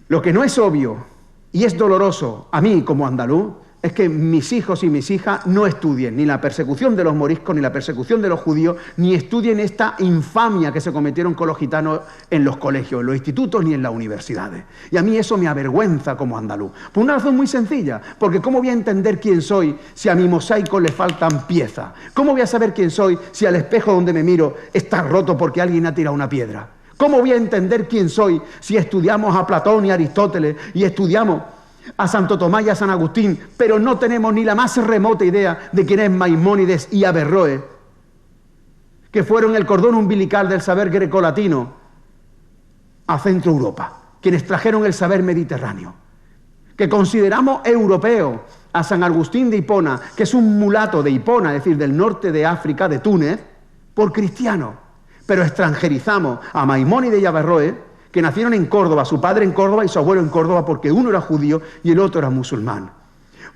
Lo que no es obvio y es doloroso a mí como andaluz es que mis hijos y mis hijas no estudien ni la persecución de los moriscos, ni la persecución de los judíos, ni estudien esta infamia que se cometieron con los gitanos en los colegios, en los institutos, ni en las universidades. Y a mí eso me avergüenza como andaluz. Por una razón muy sencilla, porque ¿cómo voy a entender quién soy si a mi mosaico le faltan piezas? ¿Cómo voy a saber quién soy si al espejo donde me miro está roto porque alguien ha tirado una piedra? ¿Cómo voy a entender quién soy si estudiamos a Platón y a Aristóteles y estudiamos a Santo Tomás y a San Agustín, pero no tenemos ni la más remota idea de quién es Maimónides y Averroes, que fueron el cordón umbilical del saber grecolatino a Centro Europa, quienes trajeron el saber mediterráneo? Que consideramos europeo a San Agustín de Hipona, que es un mulato de Hipona, es decir, del norte de África, de Túnez, por cristiano, pero extranjerizamos a Maimónides y Averroes, que nacieron en Córdoba, su padre en Córdoba y su abuelo en Córdoba, porque uno era judío y el otro era musulmán.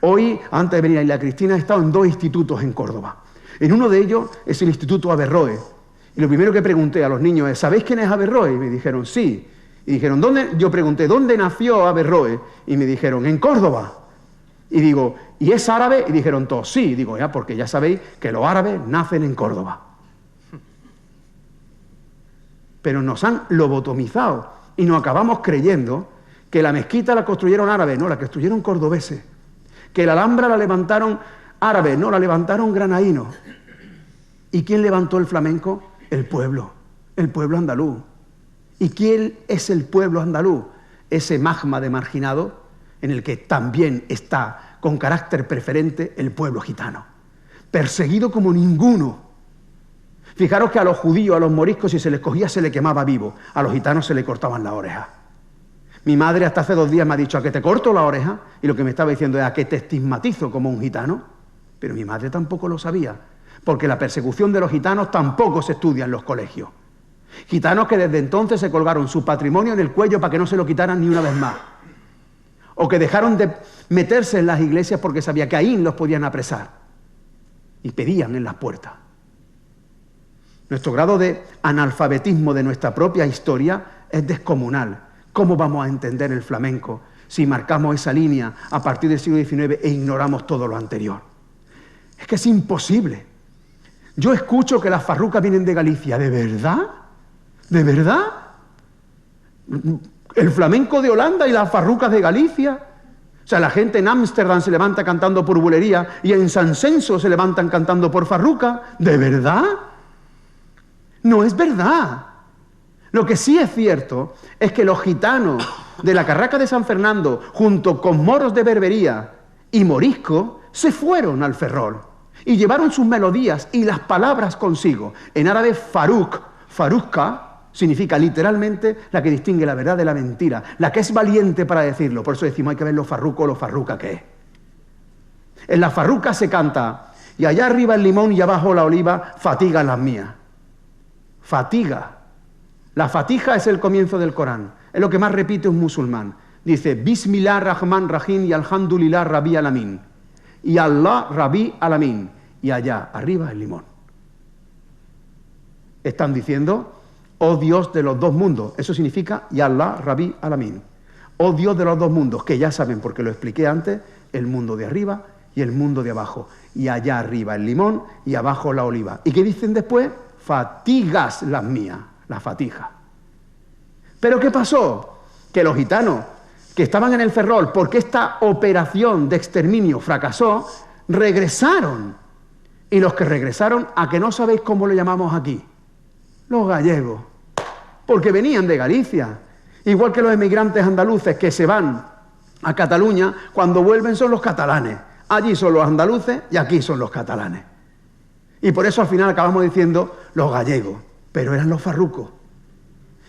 Hoy, antes de venir a Isla Cristina, he estado en 2 institutos en Córdoba. En uno de ellos es el Instituto Averroes. Y lo primero que pregunté a los niños es: ¿sabéis quién es Averroes? Y me dijeron: sí. Y dijeron: ¿dónde? Yo pregunté: ¿dónde nació Averroes? Y me dijeron: en Córdoba. Y digo: ¿y es árabe? Y dijeron todos: sí. Y digo: ya, porque ya sabéis que los árabes nacen en Córdoba. Pero nos han lobotomizado y nos acabamos creyendo que la mezquita la construyeron árabes, no, la construyeron cordobeses, que la Alhambra la levantaron árabes, no, la levantaron granaínos. ¿Y quién levantó el flamenco? El pueblo andaluz. ¿Y quién es el pueblo andaluz? Ese magma de marginado en el que también está con carácter preferente el pueblo gitano, perseguido como ninguno. Fijaros que a los judíos, a los moriscos, si se les cogía se les quemaba vivo. A los gitanos se les cortaban las orejas. Mi madre hasta hace 2 días me ha dicho: ¿a qué te corto la oreja? Y lo que me estaba diciendo es: ¿a qué te estigmatizo como un gitano? Pero mi madre tampoco lo sabía, porque la persecución de los gitanos tampoco se estudia en los colegios. Gitanos que desde entonces se colgaron su patrimonio en el cuello para que no se lo quitaran ni una vez más. O que dejaron de meterse en las iglesias porque sabía que ahí los podían apresar. Y pedían en las puertas. Nuestro grado de analfabetismo de nuestra propia historia es descomunal. ¿Cómo vamos a entender el flamenco si marcamos esa línea a partir del siglo XIX e ignoramos todo lo anterior? Es que es imposible. Yo escucho que las farrucas vienen de Galicia. ¿De verdad? ¿De verdad? ¿El flamenco de Holanda y las farrucas de Galicia? O sea, la gente en Ámsterdam se levanta cantando por bulería y en San Censo se levantan cantando por farruca. ¿De verdad? No es verdad. Lo que sí es cierto es que los gitanos de la Carraca de San Fernando, junto con moros de Berbería y morisco, se fueron al Ferrol y llevaron sus melodías y las palabras consigo. En árabe, faruk, farukka, significa literalmente la que distingue la verdad de la mentira, la que es valiente para decirlo. Por eso decimos: hay que ver lo farruco o lo farruca que es. En la farruca se canta: y allá arriba el limón y abajo la oliva, fatiga las mías. Fatiga. La fatija es el comienzo del Corán. Es lo que más repite un musulmán. Dice: Bismillah Rahman Rahim y Alhamdulillah Rabbi Alamin. Y Allah Rabbi Alamin. Y allá arriba el limón. Están diciendo: oh Dios de los 2 mundos. Eso significa y Allah Rabbi Alamin. Oh Dios de los 2 mundos, que ya saben porque lo expliqué antes, el mundo de arriba y el mundo de abajo. Y allá arriba el limón y abajo la oliva. ¿Y qué dicen después? Fatigas las mías, la fatija. ¿Pero qué pasó? Que los gitanos que estaban en el Ferrol, porque esta operación de exterminio fracasó, regresaron. Y los que regresaron, ¿a que no sabéis cómo lo llamamos aquí? Los gallegos, porque venían de Galicia. Igual que los emigrantes andaluces que se van a Cataluña, cuando vuelven son los catalanes. Allí son los andaluces y aquí son los catalanes. Y por eso al final acabamos diciendo los gallegos, pero eran los farrucos.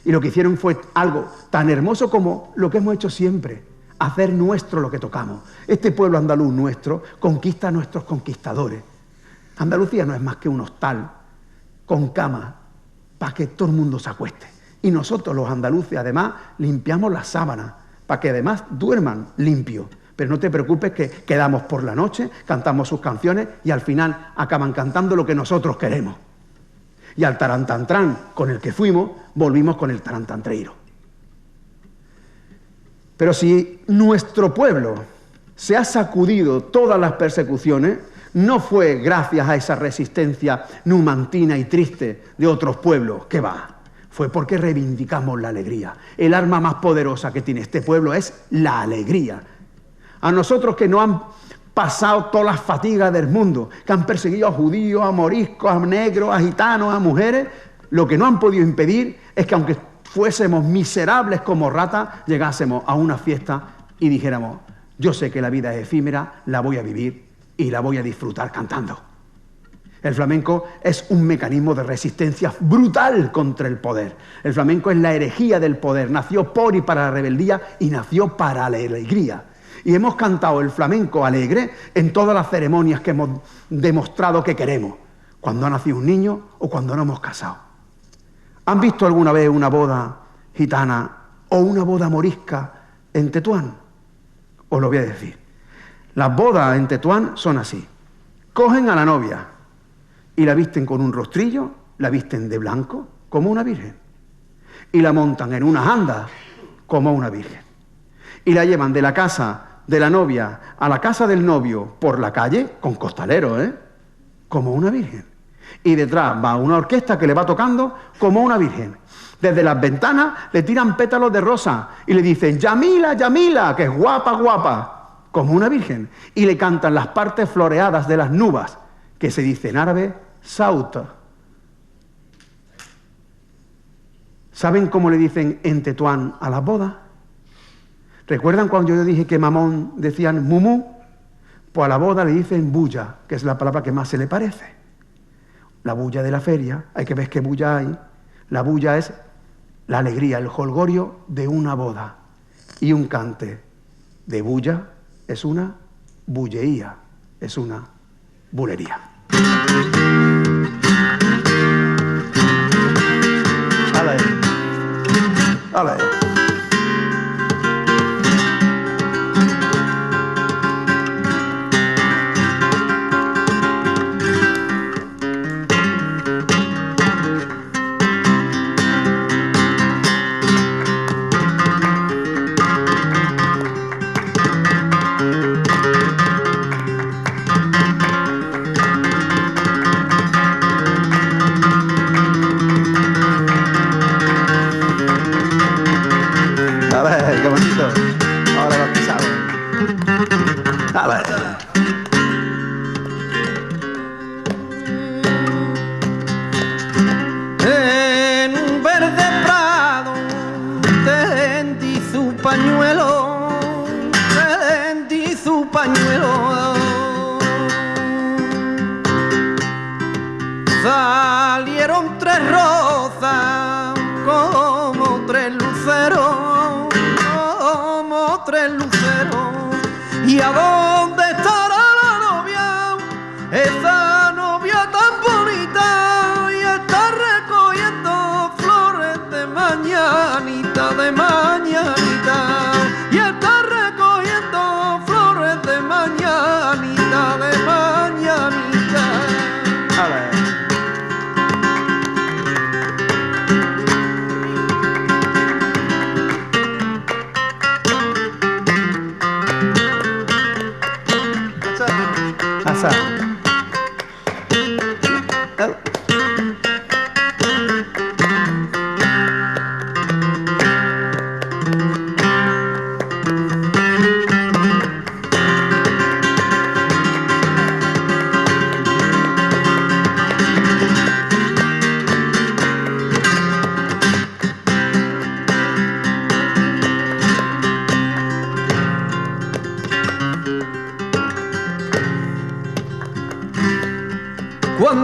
Y lo que hicieron fue algo tan hermoso como lo que hemos hecho siempre, hacer nuestro lo que tocamos. Este pueblo andaluz nuestro conquista a nuestros conquistadores. Andalucía no es más que un hostal con camas para que todo el mundo se acueste. Y nosotros los andaluces además limpiamos las sábanas para que además duerman limpios. Pero no te preocupes que quedamos por la noche, cantamos sus canciones y al final acaban cantando lo que nosotros queremos. Y al tarantantrán con el que fuimos, volvimos con el tarantantreiro. Pero si nuestro pueblo se ha sacudido todas las persecuciones, no fue gracias a esa resistencia numantina y triste de otros pueblos, que va, fue porque reivindicamos la alegría. El arma más poderosa que tiene este pueblo es la alegría. A nosotros que no han pasado todas las fatigas del mundo, que han perseguido a judíos, a moriscos, a negros, a gitanos, a mujeres, lo que no han podido impedir es que aunque fuésemos miserables como ratas, llegásemos a una fiesta y dijéramos, yo sé que la vida es efímera, la voy a vivir y la voy a disfrutar cantando. El flamenco es un mecanismo de resistencia brutal contra el poder. El flamenco es la herejía del poder, nació por y para la rebeldía y nació para la alegría. Y hemos cantado el flamenco alegre en todas las ceremonias que hemos demostrado que queremos, cuando ha nacido un niño o cuando no hemos casado. ¿Han visto alguna vez una boda gitana o una boda morisca en Tetuán? Os lo voy a decir. Las bodas en Tetuán son así. Cogen a la novia y la visten con un rostrillo, la visten de blanco como una virgen. Y la montan en unas andas como una virgen. Y la llevan de la casa de la novia a la casa del novio por la calle, con costaleros, como una virgen. Y detrás va una orquesta que le va tocando como una virgen. Desde las ventanas le tiran pétalos de rosa y le dicen, Yamila, Yamila, que es guapa, guapa, como una virgen. Y le cantan las partes floreadas de las nubes, que se dice en árabe, sauta. ¿Saben cómo le dicen en Tetuán a las bodas? ¿Recuerdan cuando yo dije que mamón decían mumú? Pues a la boda le dicen bulla, que es la palabra que más se le parece. La bulla de la feria, hay que ver qué bulla hay. La bulla es la alegría, el jolgorio de una boda. Y un cante de bulla es una bulleía, es una bulería. Ale. Ale. Qué bonito. Ahora lo que saben. A ver. En un verde prado tendí su pañuelo, tendí su pañuelo. Salieron tres rosas como tres luceros. Tres luceros. ¿Y a dónde estará la novia? Esa novia tan bonita y está recogiendo flores de mañanita, de mañanita. Y está recogiendo flores de mañanita, de mañanita. A ver.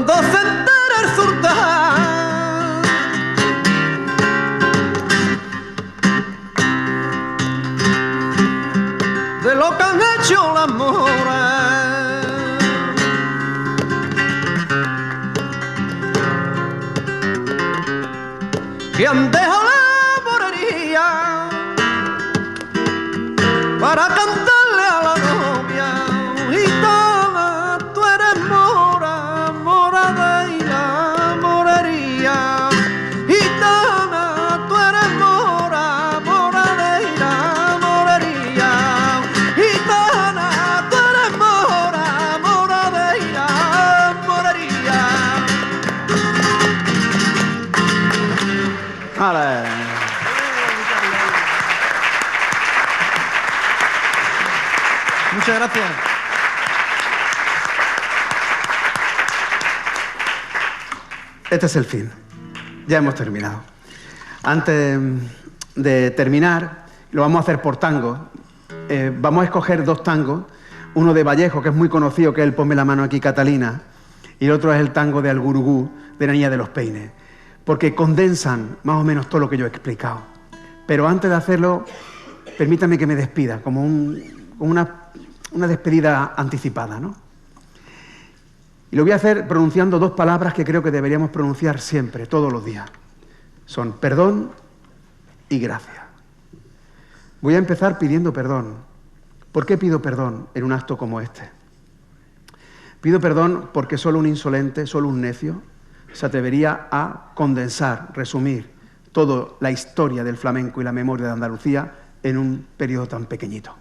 cuando se entere el sultán de lo que han hecho las moras, que han dejado la morería para cantarle a la novia, gitana, tú eres mora, mora de la morería, gitana, tú eres mora, mora de la morería, gitana, tú eres mora, mora de la morería. ¡Ale! Muchas gracias. Este es el fin. Ya hemos terminado. Antes de terminar, lo vamos a hacer por tango. Vamos a escoger 2 tangos. Uno de Vallejo, que es muy conocido, que es el Ponme la mano aquí, Catalina. Y el otro es el tango de Algurugú, de la Niña de los Peines. Porque condensan más o menos todo lo que yo he explicado. Pero antes de hacerlo, permítame que me despida, como una despedida anticipada, ¿no? Y lo voy a hacer pronunciando 2 palabras que creo que deberíamos pronunciar siempre, todos los días. Son perdón y gracia. Voy a empezar pidiendo perdón. ¿Por qué pido perdón en un acto como este? Pido perdón porque solo un insolente, solo un necio, se atrevería a condensar, resumir toda la historia del flamenco y la memoria de Andalucía en un periodo tan pequeñito.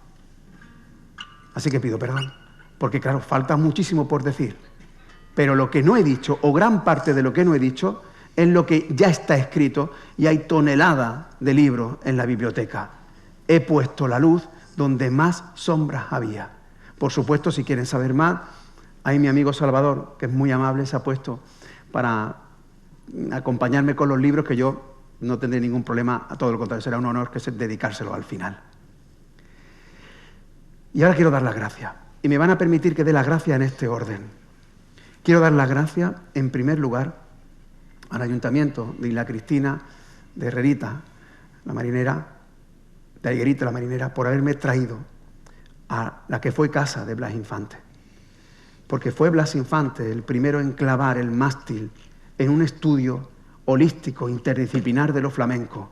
Así que pido perdón, porque claro, falta muchísimo por decir. Pero lo que no he dicho, o gran parte de lo que no he dicho, es lo que ya está escrito y hay toneladas de libros en la biblioteca. He puesto la luz donde más sombras había. Por supuesto, si quieren saber más, ahí mi amigo Salvador, que es muy amable, se ha puesto para acompañarme con los libros, que yo no tendré ningún problema, a todo lo contrario, será un honor que dedicárselo al final. Y ahora quiero dar las gracias. Y me van a permitir que dé las gracias en este orden. Quiero dar las gracias, en primer lugar, al Ayuntamiento de Isla Cristina, de Herrerita, la marinera, de Higuerita, la marinera, por haberme traído a la que fue casa de Blas Infante. Porque fue Blas Infante el primero en clavar el mástil en un estudio holístico, interdisciplinar de lo flamenco,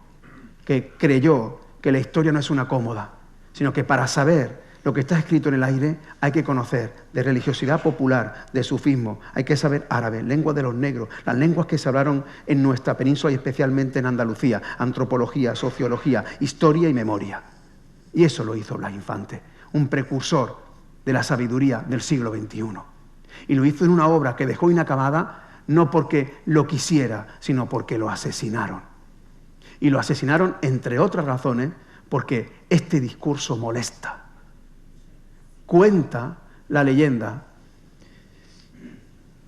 que creyó que la historia no es una cómoda, sino que para saber lo que está escrito en el aire hay que conocer de religiosidad popular, de sufismo, hay que saber árabe, lengua de los negros, las lenguas que se hablaron en nuestra península y especialmente en Andalucía, antropología, sociología, historia y memoria. Y eso lo hizo Blas Infante, un precursor de la sabiduría del siglo XXI. Y lo hizo en una obra que dejó inacabada no porque lo quisiera, sino porque lo asesinaron. Y lo asesinaron, entre otras razones, porque este discurso molesta. Cuenta la leyenda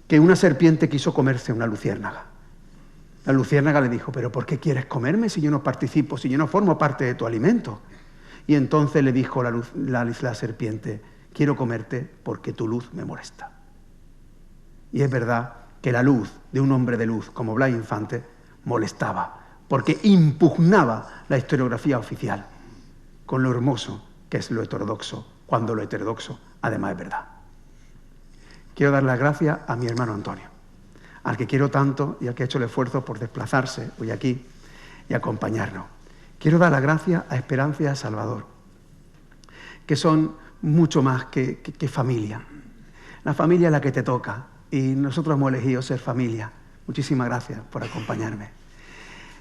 que una serpiente quiso comerse a una luciérnaga. La luciérnaga le dijo, ¿pero por qué quieres comerme si yo no participo, si yo no formo parte de tu alimento? Y entonces le dijo la serpiente, quiero comerte porque tu luz me molesta. Y es verdad que la luz de un hombre de luz como Blas Infante molestaba, porque impugnaba la historiografía oficial con lo hermoso que es lo heterodoxo, cuando lo heterodoxo además es verdad. Quiero dar las gracias a mi hermano Antonio, al que quiero tanto y al que ha hecho el esfuerzo por desplazarse hoy aquí y acompañarnos. Quiero dar las gracias a Esperanza y a Salvador, que son mucho más que familia. La familia es la que te toca y nosotros hemos elegido ser familia. Muchísimas gracias por acompañarme.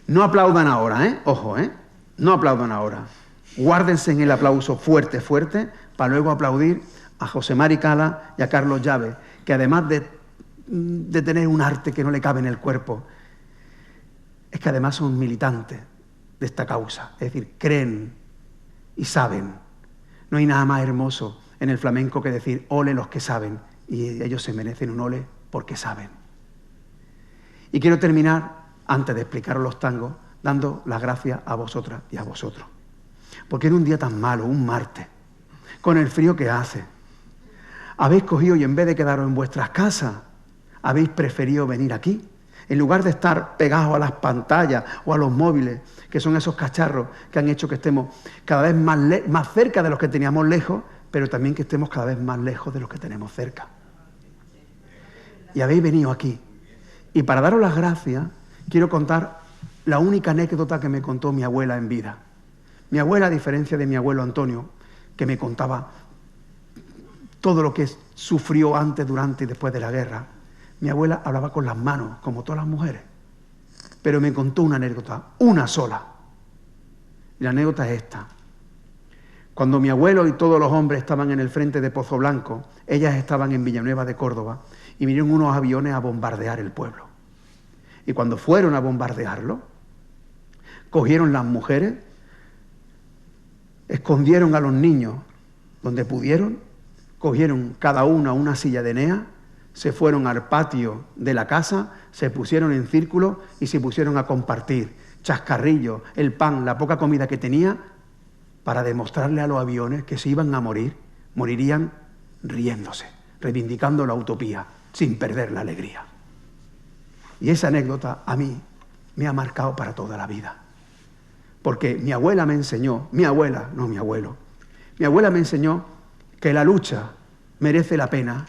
No aplaudan ahora, ¿eh? Ojo, ¿eh? No aplaudan ahora. Guárdense en el aplauso fuerte, fuerte, para luego aplaudir a José Mari Cala y a Carlos Llaves, que además de tener un arte que no le cabe en el cuerpo, es que además son militantes de esta causa. Es decir, creen y saben. No hay nada más hermoso en el flamenco que decir, ole los que saben, y ellos se merecen un ole porque saben. Y quiero terminar, antes de explicaros los tangos, dando las gracias a vosotras y a vosotros. Porque en un día tan malo, un martes, con el frío que hace, habéis cogido y en vez de quedaros en vuestras casas, habéis preferido venir aquí. En lugar de estar pegados a las pantallas o a los móviles, que son esos cacharros que han hecho que estemos cada vez más cerca de los que teníamos lejos, pero también que estemos cada vez más lejos de los que tenemos cerca. Y habéis venido aquí. Y para daros las gracias, quiero contar la única anécdota que me contó mi abuela en vida. Mi abuela, a diferencia de mi abuelo Antonio, que me contaba todo lo que sufrió antes, durante y después de la guerra, mi abuela hablaba con las manos, como todas las mujeres. Pero me contó una anécdota, una sola. Y la anécdota es esta. Cuando mi abuelo y todos los hombres estaban en el frente de Pozo Blanco, ellas estaban en Villanueva de Córdoba y vinieron unos aviones a bombardear el pueblo. Y cuando fueron a bombardearlo, cogieron las mujeres, escondieron a los niños donde pudieron, cogieron cada una silla de Enea, se fueron al patio de la casa, se pusieron en círculo y se pusieron a compartir chascarrillos, el pan, la poca comida que tenía, para demostrarle a los aviones que se iban a morir, morirían riéndose, reivindicando la utopía, sin perder la alegría. Y esa anécdota a mí me ha marcado para toda la vida. Porque mi abuela me enseñó, mi abuela, no mi abuelo, mi abuela me enseñó que la lucha merece la pena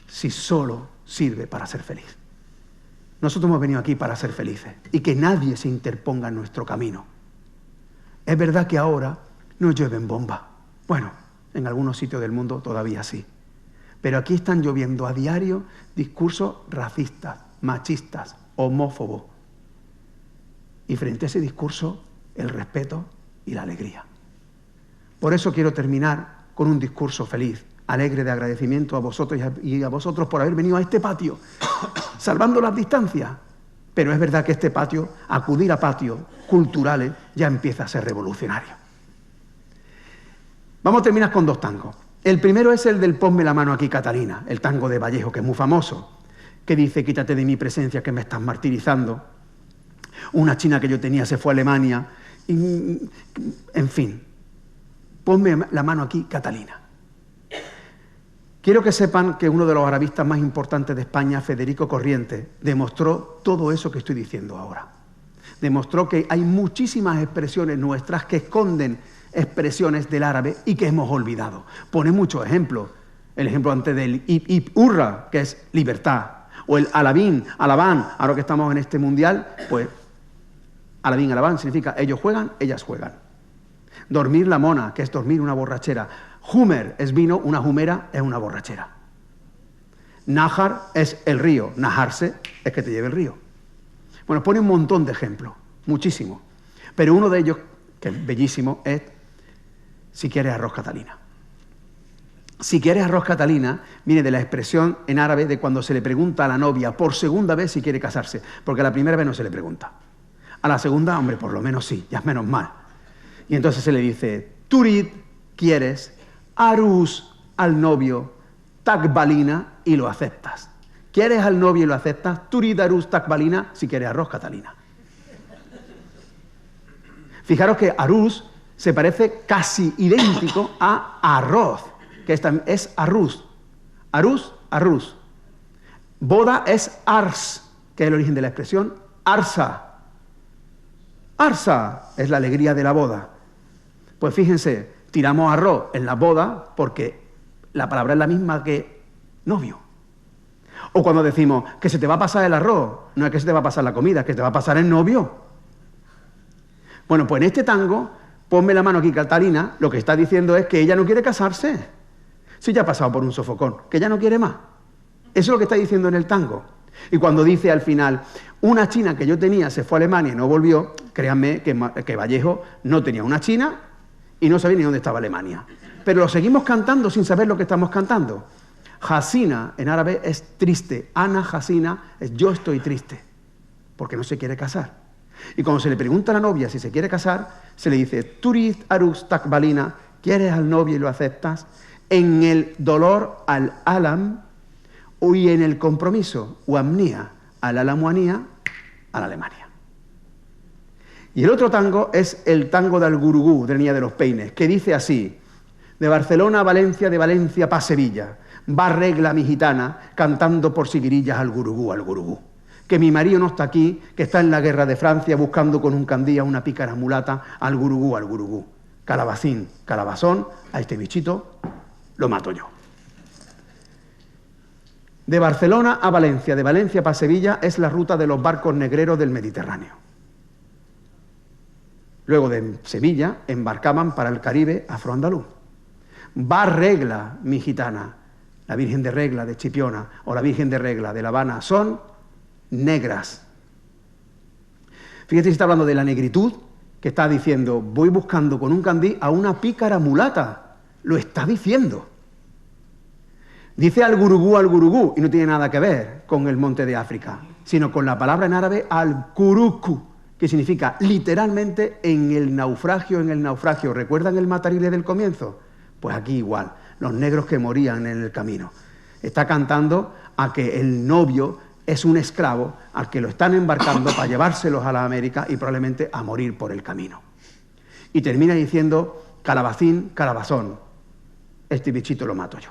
si solo sirve para ser feliz. Nosotros hemos venido aquí para ser felices y que nadie se interponga en nuestro camino. Es verdad que ahora no llueven bombas. Bueno, en algunos sitios del mundo todavía sí. Pero aquí están lloviendo a diario discursos racistas, machistas, homófobos. Y frente a ese discurso, el respeto y la alegría. Por eso quiero terminar con un discurso feliz, alegre, de agradecimiento a vosotros y a vosotros por haber venido a este patio, salvando las distancias. Pero es verdad que este patio, acudir a patios culturales, ya empieza a ser revolucionario. Vamos a terminar con dos tangos. El primero es el del Ponme la mano aquí, Catalina, el tango de Vallejo, que es muy famoso, que dice: quítate de mi presencia que me estás martirizando. Una china que yo tenía se fue a Alemania. En fin, ponme la mano aquí, Catalina. Quiero que sepan que uno de los arabistas más importantes de España, Federico Corrientes, demostró todo eso que estoy diciendo ahora. Demostró que hay muchísimas expresiones nuestras que esconden expresiones del árabe y que hemos olvidado. Pone muchos ejemplos. El ejemplo antes del hurra, que es libertad, o el alabín, alabán, ahora que estamos en este mundial, pues alabín, alabán significa ellos juegan, ellas juegan. Dormir la mona, que es dormir una borrachera. Humer es vino, una humera es una borrachera. Nájar es el río, najarse es que te lleve el río. Bueno, pone un montón de ejemplos, muchísimos. Pero uno de ellos, que es bellísimo, es si quieres arroz, Catalina. Si quieres arroz, Catalina, viene de la expresión en árabe de cuando se le pregunta a la novia por segunda vez si quiere casarse, porque a la primera vez no se le pregunta. A la segunda, hombre, por lo menos sí, ya es menos mal. Y entonces se le dice: turid, quieres, arús, al novio, takbalina, y lo aceptas. ¿Quieres al novio y lo aceptas? Turid, arús, takbalina, si quieres arroz, Catalina. Fijaros que arús se parece casi idéntico a arroz, que es arrús. Arús, arrús. Boda es ars, que es el origen de la expresión arsa. Arsa es la alegría de la boda. Pues fíjense, tiramos arroz en la boda porque la palabra es la misma que novio. O cuando decimos que se te va a pasar el arroz, no es que se te va a pasar la comida, es que te va a pasar el novio. Bueno, pues en este tango, ponme la mano aquí, Catalina, lo que está diciendo es que ella no quiere casarse. Sí, ya ha pasado por un sofocón, que ella no quiere más. Eso es lo que está diciendo en el tango. Y cuando dice al final, una china que yo tenía se fue a Alemania y no volvió, créanme que Vallejo no tenía una china y no sabía ni dónde estaba Alemania. Pero lo seguimos cantando sin saber lo que estamos cantando. Hasina en árabe es triste. Ana Hasina es yo estoy triste, porque no se quiere casar. Y cuando se le pregunta a la novia si se quiere casar, se le dice: turid arus takbalina, ¿quieres al novio y lo aceptas? En el dolor al alam, y en el compromiso, uamnía, al alamuanía, a la Alemania. Y el otro tango es el tango del Gurugú, de la Niña de los Peines, que dice así: de Barcelona a Valencia, de Valencia pa' Sevilla, Va regla mi gitana cantando por siguirillas al gurugú, al gurugú. Que mi marido no está aquí, que está en la guerra de Francia buscando con un candí a una pícara mulata al gurugú, al gurugú. Calabacín, calabazón, a este bichito lo mato yo. De Barcelona a Valencia, de Valencia para Sevilla es la ruta de los barcos negreros del Mediterráneo. Luego de Sevilla embarcaban para el Caribe afroandaluz. Va regla mi gitana, la Virgen de Regla de Chipiona o la Virgen de Regla de La Habana, son negras. Fíjate si está hablando de la negritud, que está diciendo, voy buscando con un candí a una pícara mulata. Lo está diciendo. Dice al gurugú, y no tiene nada que ver con el monte de África, sino con la palabra en árabe al-kuruku, que significa literalmente en el naufragio. ¿Recuerdan el matarile del comienzo? Pues aquí igual, los negros que morían en el camino. Está cantando a que el novio es un esclavo al que lo están embarcando para llevárselos a la América y probablemente a morir por el camino. Y termina diciendo, calabacín, calabazón, este bichito lo mato yo,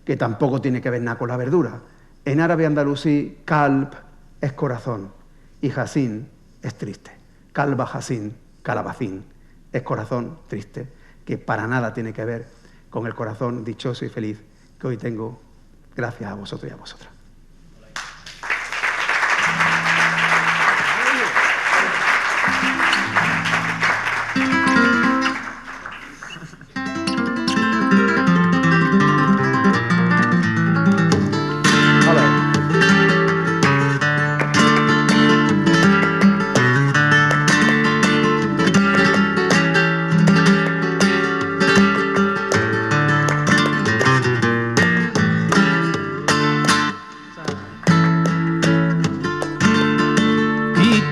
que tampoco tiene que ver nada con la verdura. En árabe andalusí, kalb es corazón y jacín es triste. Calba, jacín, calabacín, es corazón triste, que para nada tiene que ver con el corazón dichoso y feliz que hoy tengo, gracias a vosotros y a vosotras.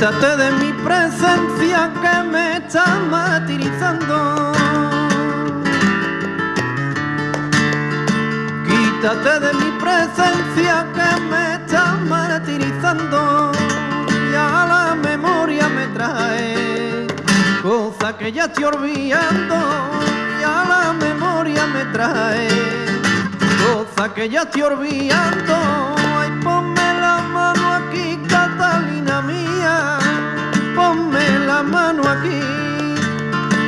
Quítate de mi presencia que me está martirizando. Quítate de mi presencia que me está martirizando. Y a la memoria me trae cosa que ya estoy olvidando. Y a la memoria me trae cosa que ya estoy olvidando. Ay, ponme la mano aquí, Catalina mía, ponme la mano aquí,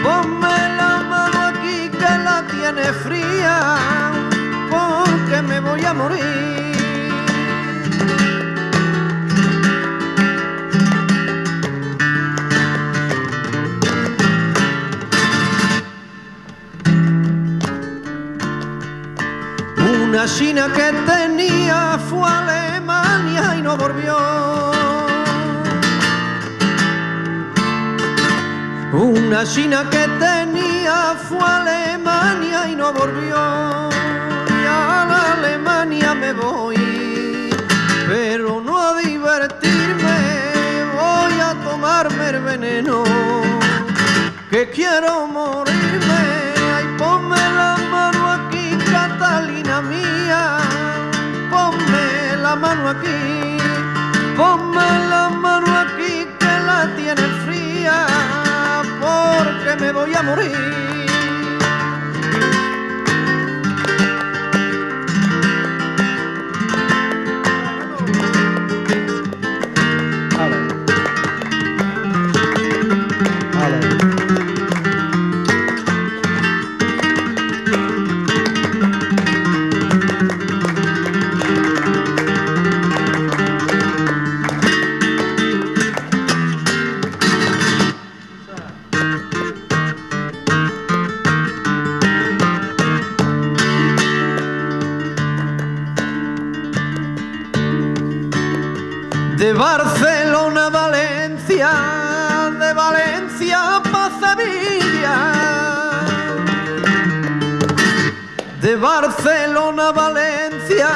ponme la mano aquí que la tiene fría, porque me voy a morir. Una china que tenía fue a Alemania y no volvió. Una china que tenía fue a Alemania y no volvió. Y a la Alemania me voy, pero no a divertirme, voy a tomarme el veneno, que quiero morirme. Ay, ponme la mano aquí, Catalina mía, ponme la mano aquí, ponme la mano aquí que la tiene fría, porque me voy a morir. De Barcelona a Valencia, de Valencia pa' Sevilla, de Barcelona a Valencia,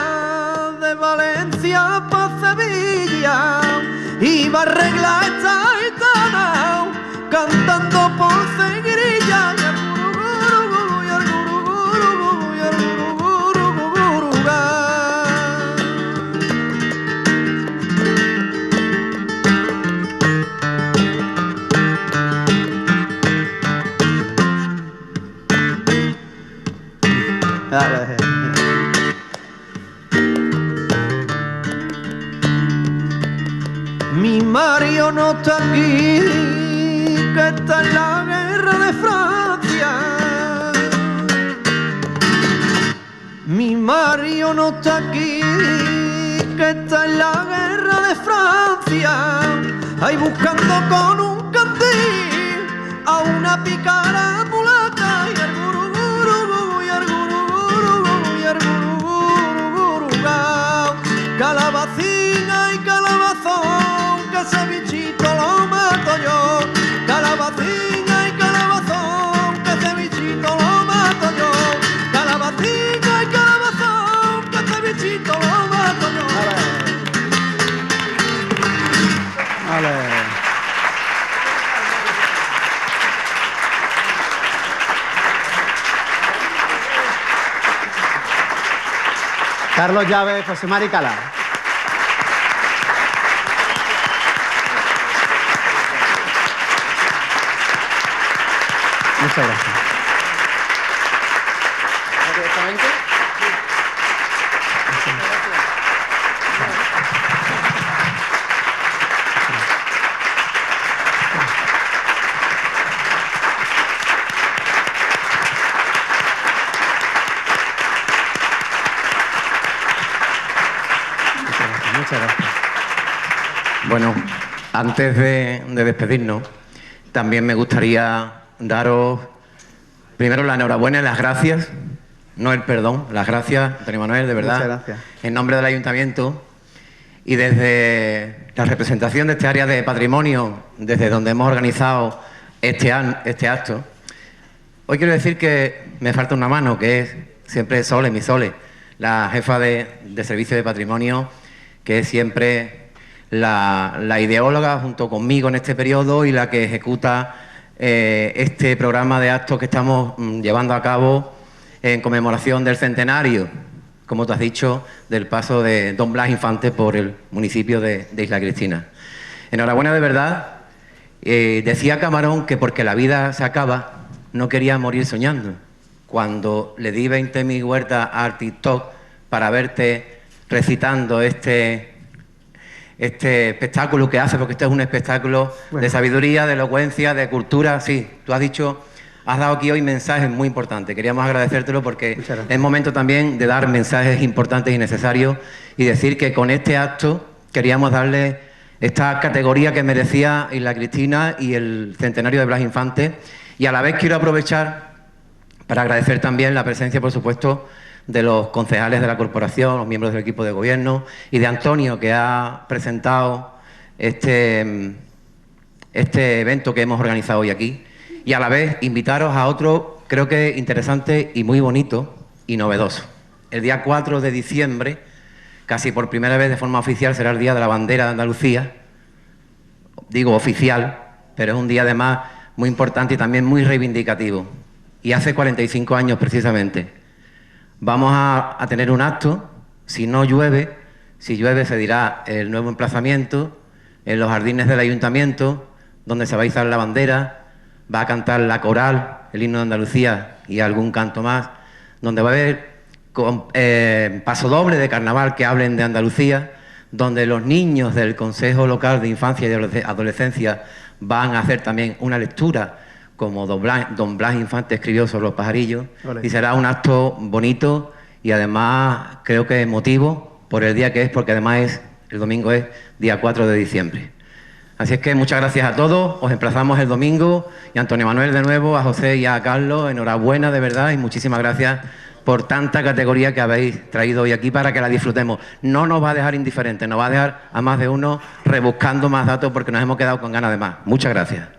de Valencia pa' Sevilla, iba a arreglar esta gitana cantando por seguirilla. Y el guruguru, y el guruguru, y el Mi Mario no está aquí, que está en la guerra de Francia. Mi Mario no está aquí, que está en la guerra de Francia. Ahí buscando con un candil a una pícara mulata y el guruguru y el guruguru y el guruguru. Calabacina y calabazón, que ese bichito lo mato yo. Calabacina y calabazón, que ese bichito lo mato yo. Calabacina y calabazón, que ese bichito lo mato yo. Vale. Carlos Llaves, José Mari Cala. Muchas gracias. Muchas gracias. Bueno, antes de despedirnos, también me gustaría daros primero la enhorabuena y las gracias, no el perdón, las gracias, Antonio Manuel, de verdad, Muchas gracias. en nombre del Ayuntamiento y desde la representación de este área de patrimonio, desde donde hemos organizado este acto. Hoy quiero decir que me falta una mano, que es siempre Sole, mi Sole, la jefa de Servicio de Patrimonio, que es siempre la ideóloga junto conmigo en este periodo y la que ejecuta este programa de actos que estamos llevando a cabo en conmemoración del centenario, como tú has dicho, del paso de Don Blas Infante por el municipio de Isla Cristina. Enhorabuena de verdad. Decía Camarón que porque la vida se acaba, no quería morir soñando. Cuando le di 20.000 huertas al TikTok para verte recitando este espectáculo que hace, porque este es un espectáculo de sabiduría, de elocuencia, de cultura. Sí, tú has dicho, has dado aquí hoy mensajes muy importantes. Queríamos agradecértelo porque es momento también de dar mensajes importantes y necesarios y decir que con este acto queríamos darle esta categoría que merecía Isla Cristina y el centenario de Blas Infante. Y a la vez quiero aprovechar para agradecer también la presencia, por supuesto, de los concejales de la corporación, los miembros del equipo de gobierno y de Antonio, que ha presentado este evento que hemos organizado hoy aquí. Y a la vez invitaros a otro, creo que interesante y muy bonito y novedoso. El día 4 de diciembre, casi por primera vez de forma oficial, será el Día de la Bandera de Andalucía. Digo oficial, pero es un día además muy importante y también muy reivindicativo. Y hace 45 años precisamente. Vamos a tener un acto, si no llueve, si llueve se dirá el nuevo emplazamiento, en los jardines del ayuntamiento, donde se va a izar la bandera, va a cantar la coral, el himno de Andalucía y algún canto más, donde va a haber paso doble de carnaval que hablen de Andalucía, donde los niños del Consejo Local de Infancia y Adolescencia van a hacer también una lectura como Don Blas Infante escribió sobre los pajarillos. Vale. Y será un acto bonito y además creo que emotivo por el día que es, porque además el domingo es día 4 de diciembre. Así es que muchas gracias a todos, os emplazamos el domingo y a Antonio Manuel de nuevo, a José y a Carlos, enhorabuena de verdad y muchísimas gracias por tanta categoría que habéis traído hoy aquí para que la disfrutemos. No nos va a dejar indiferentes, nos va a dejar a más de uno rebuscando más datos porque nos hemos quedado con ganas de más. Muchas gracias.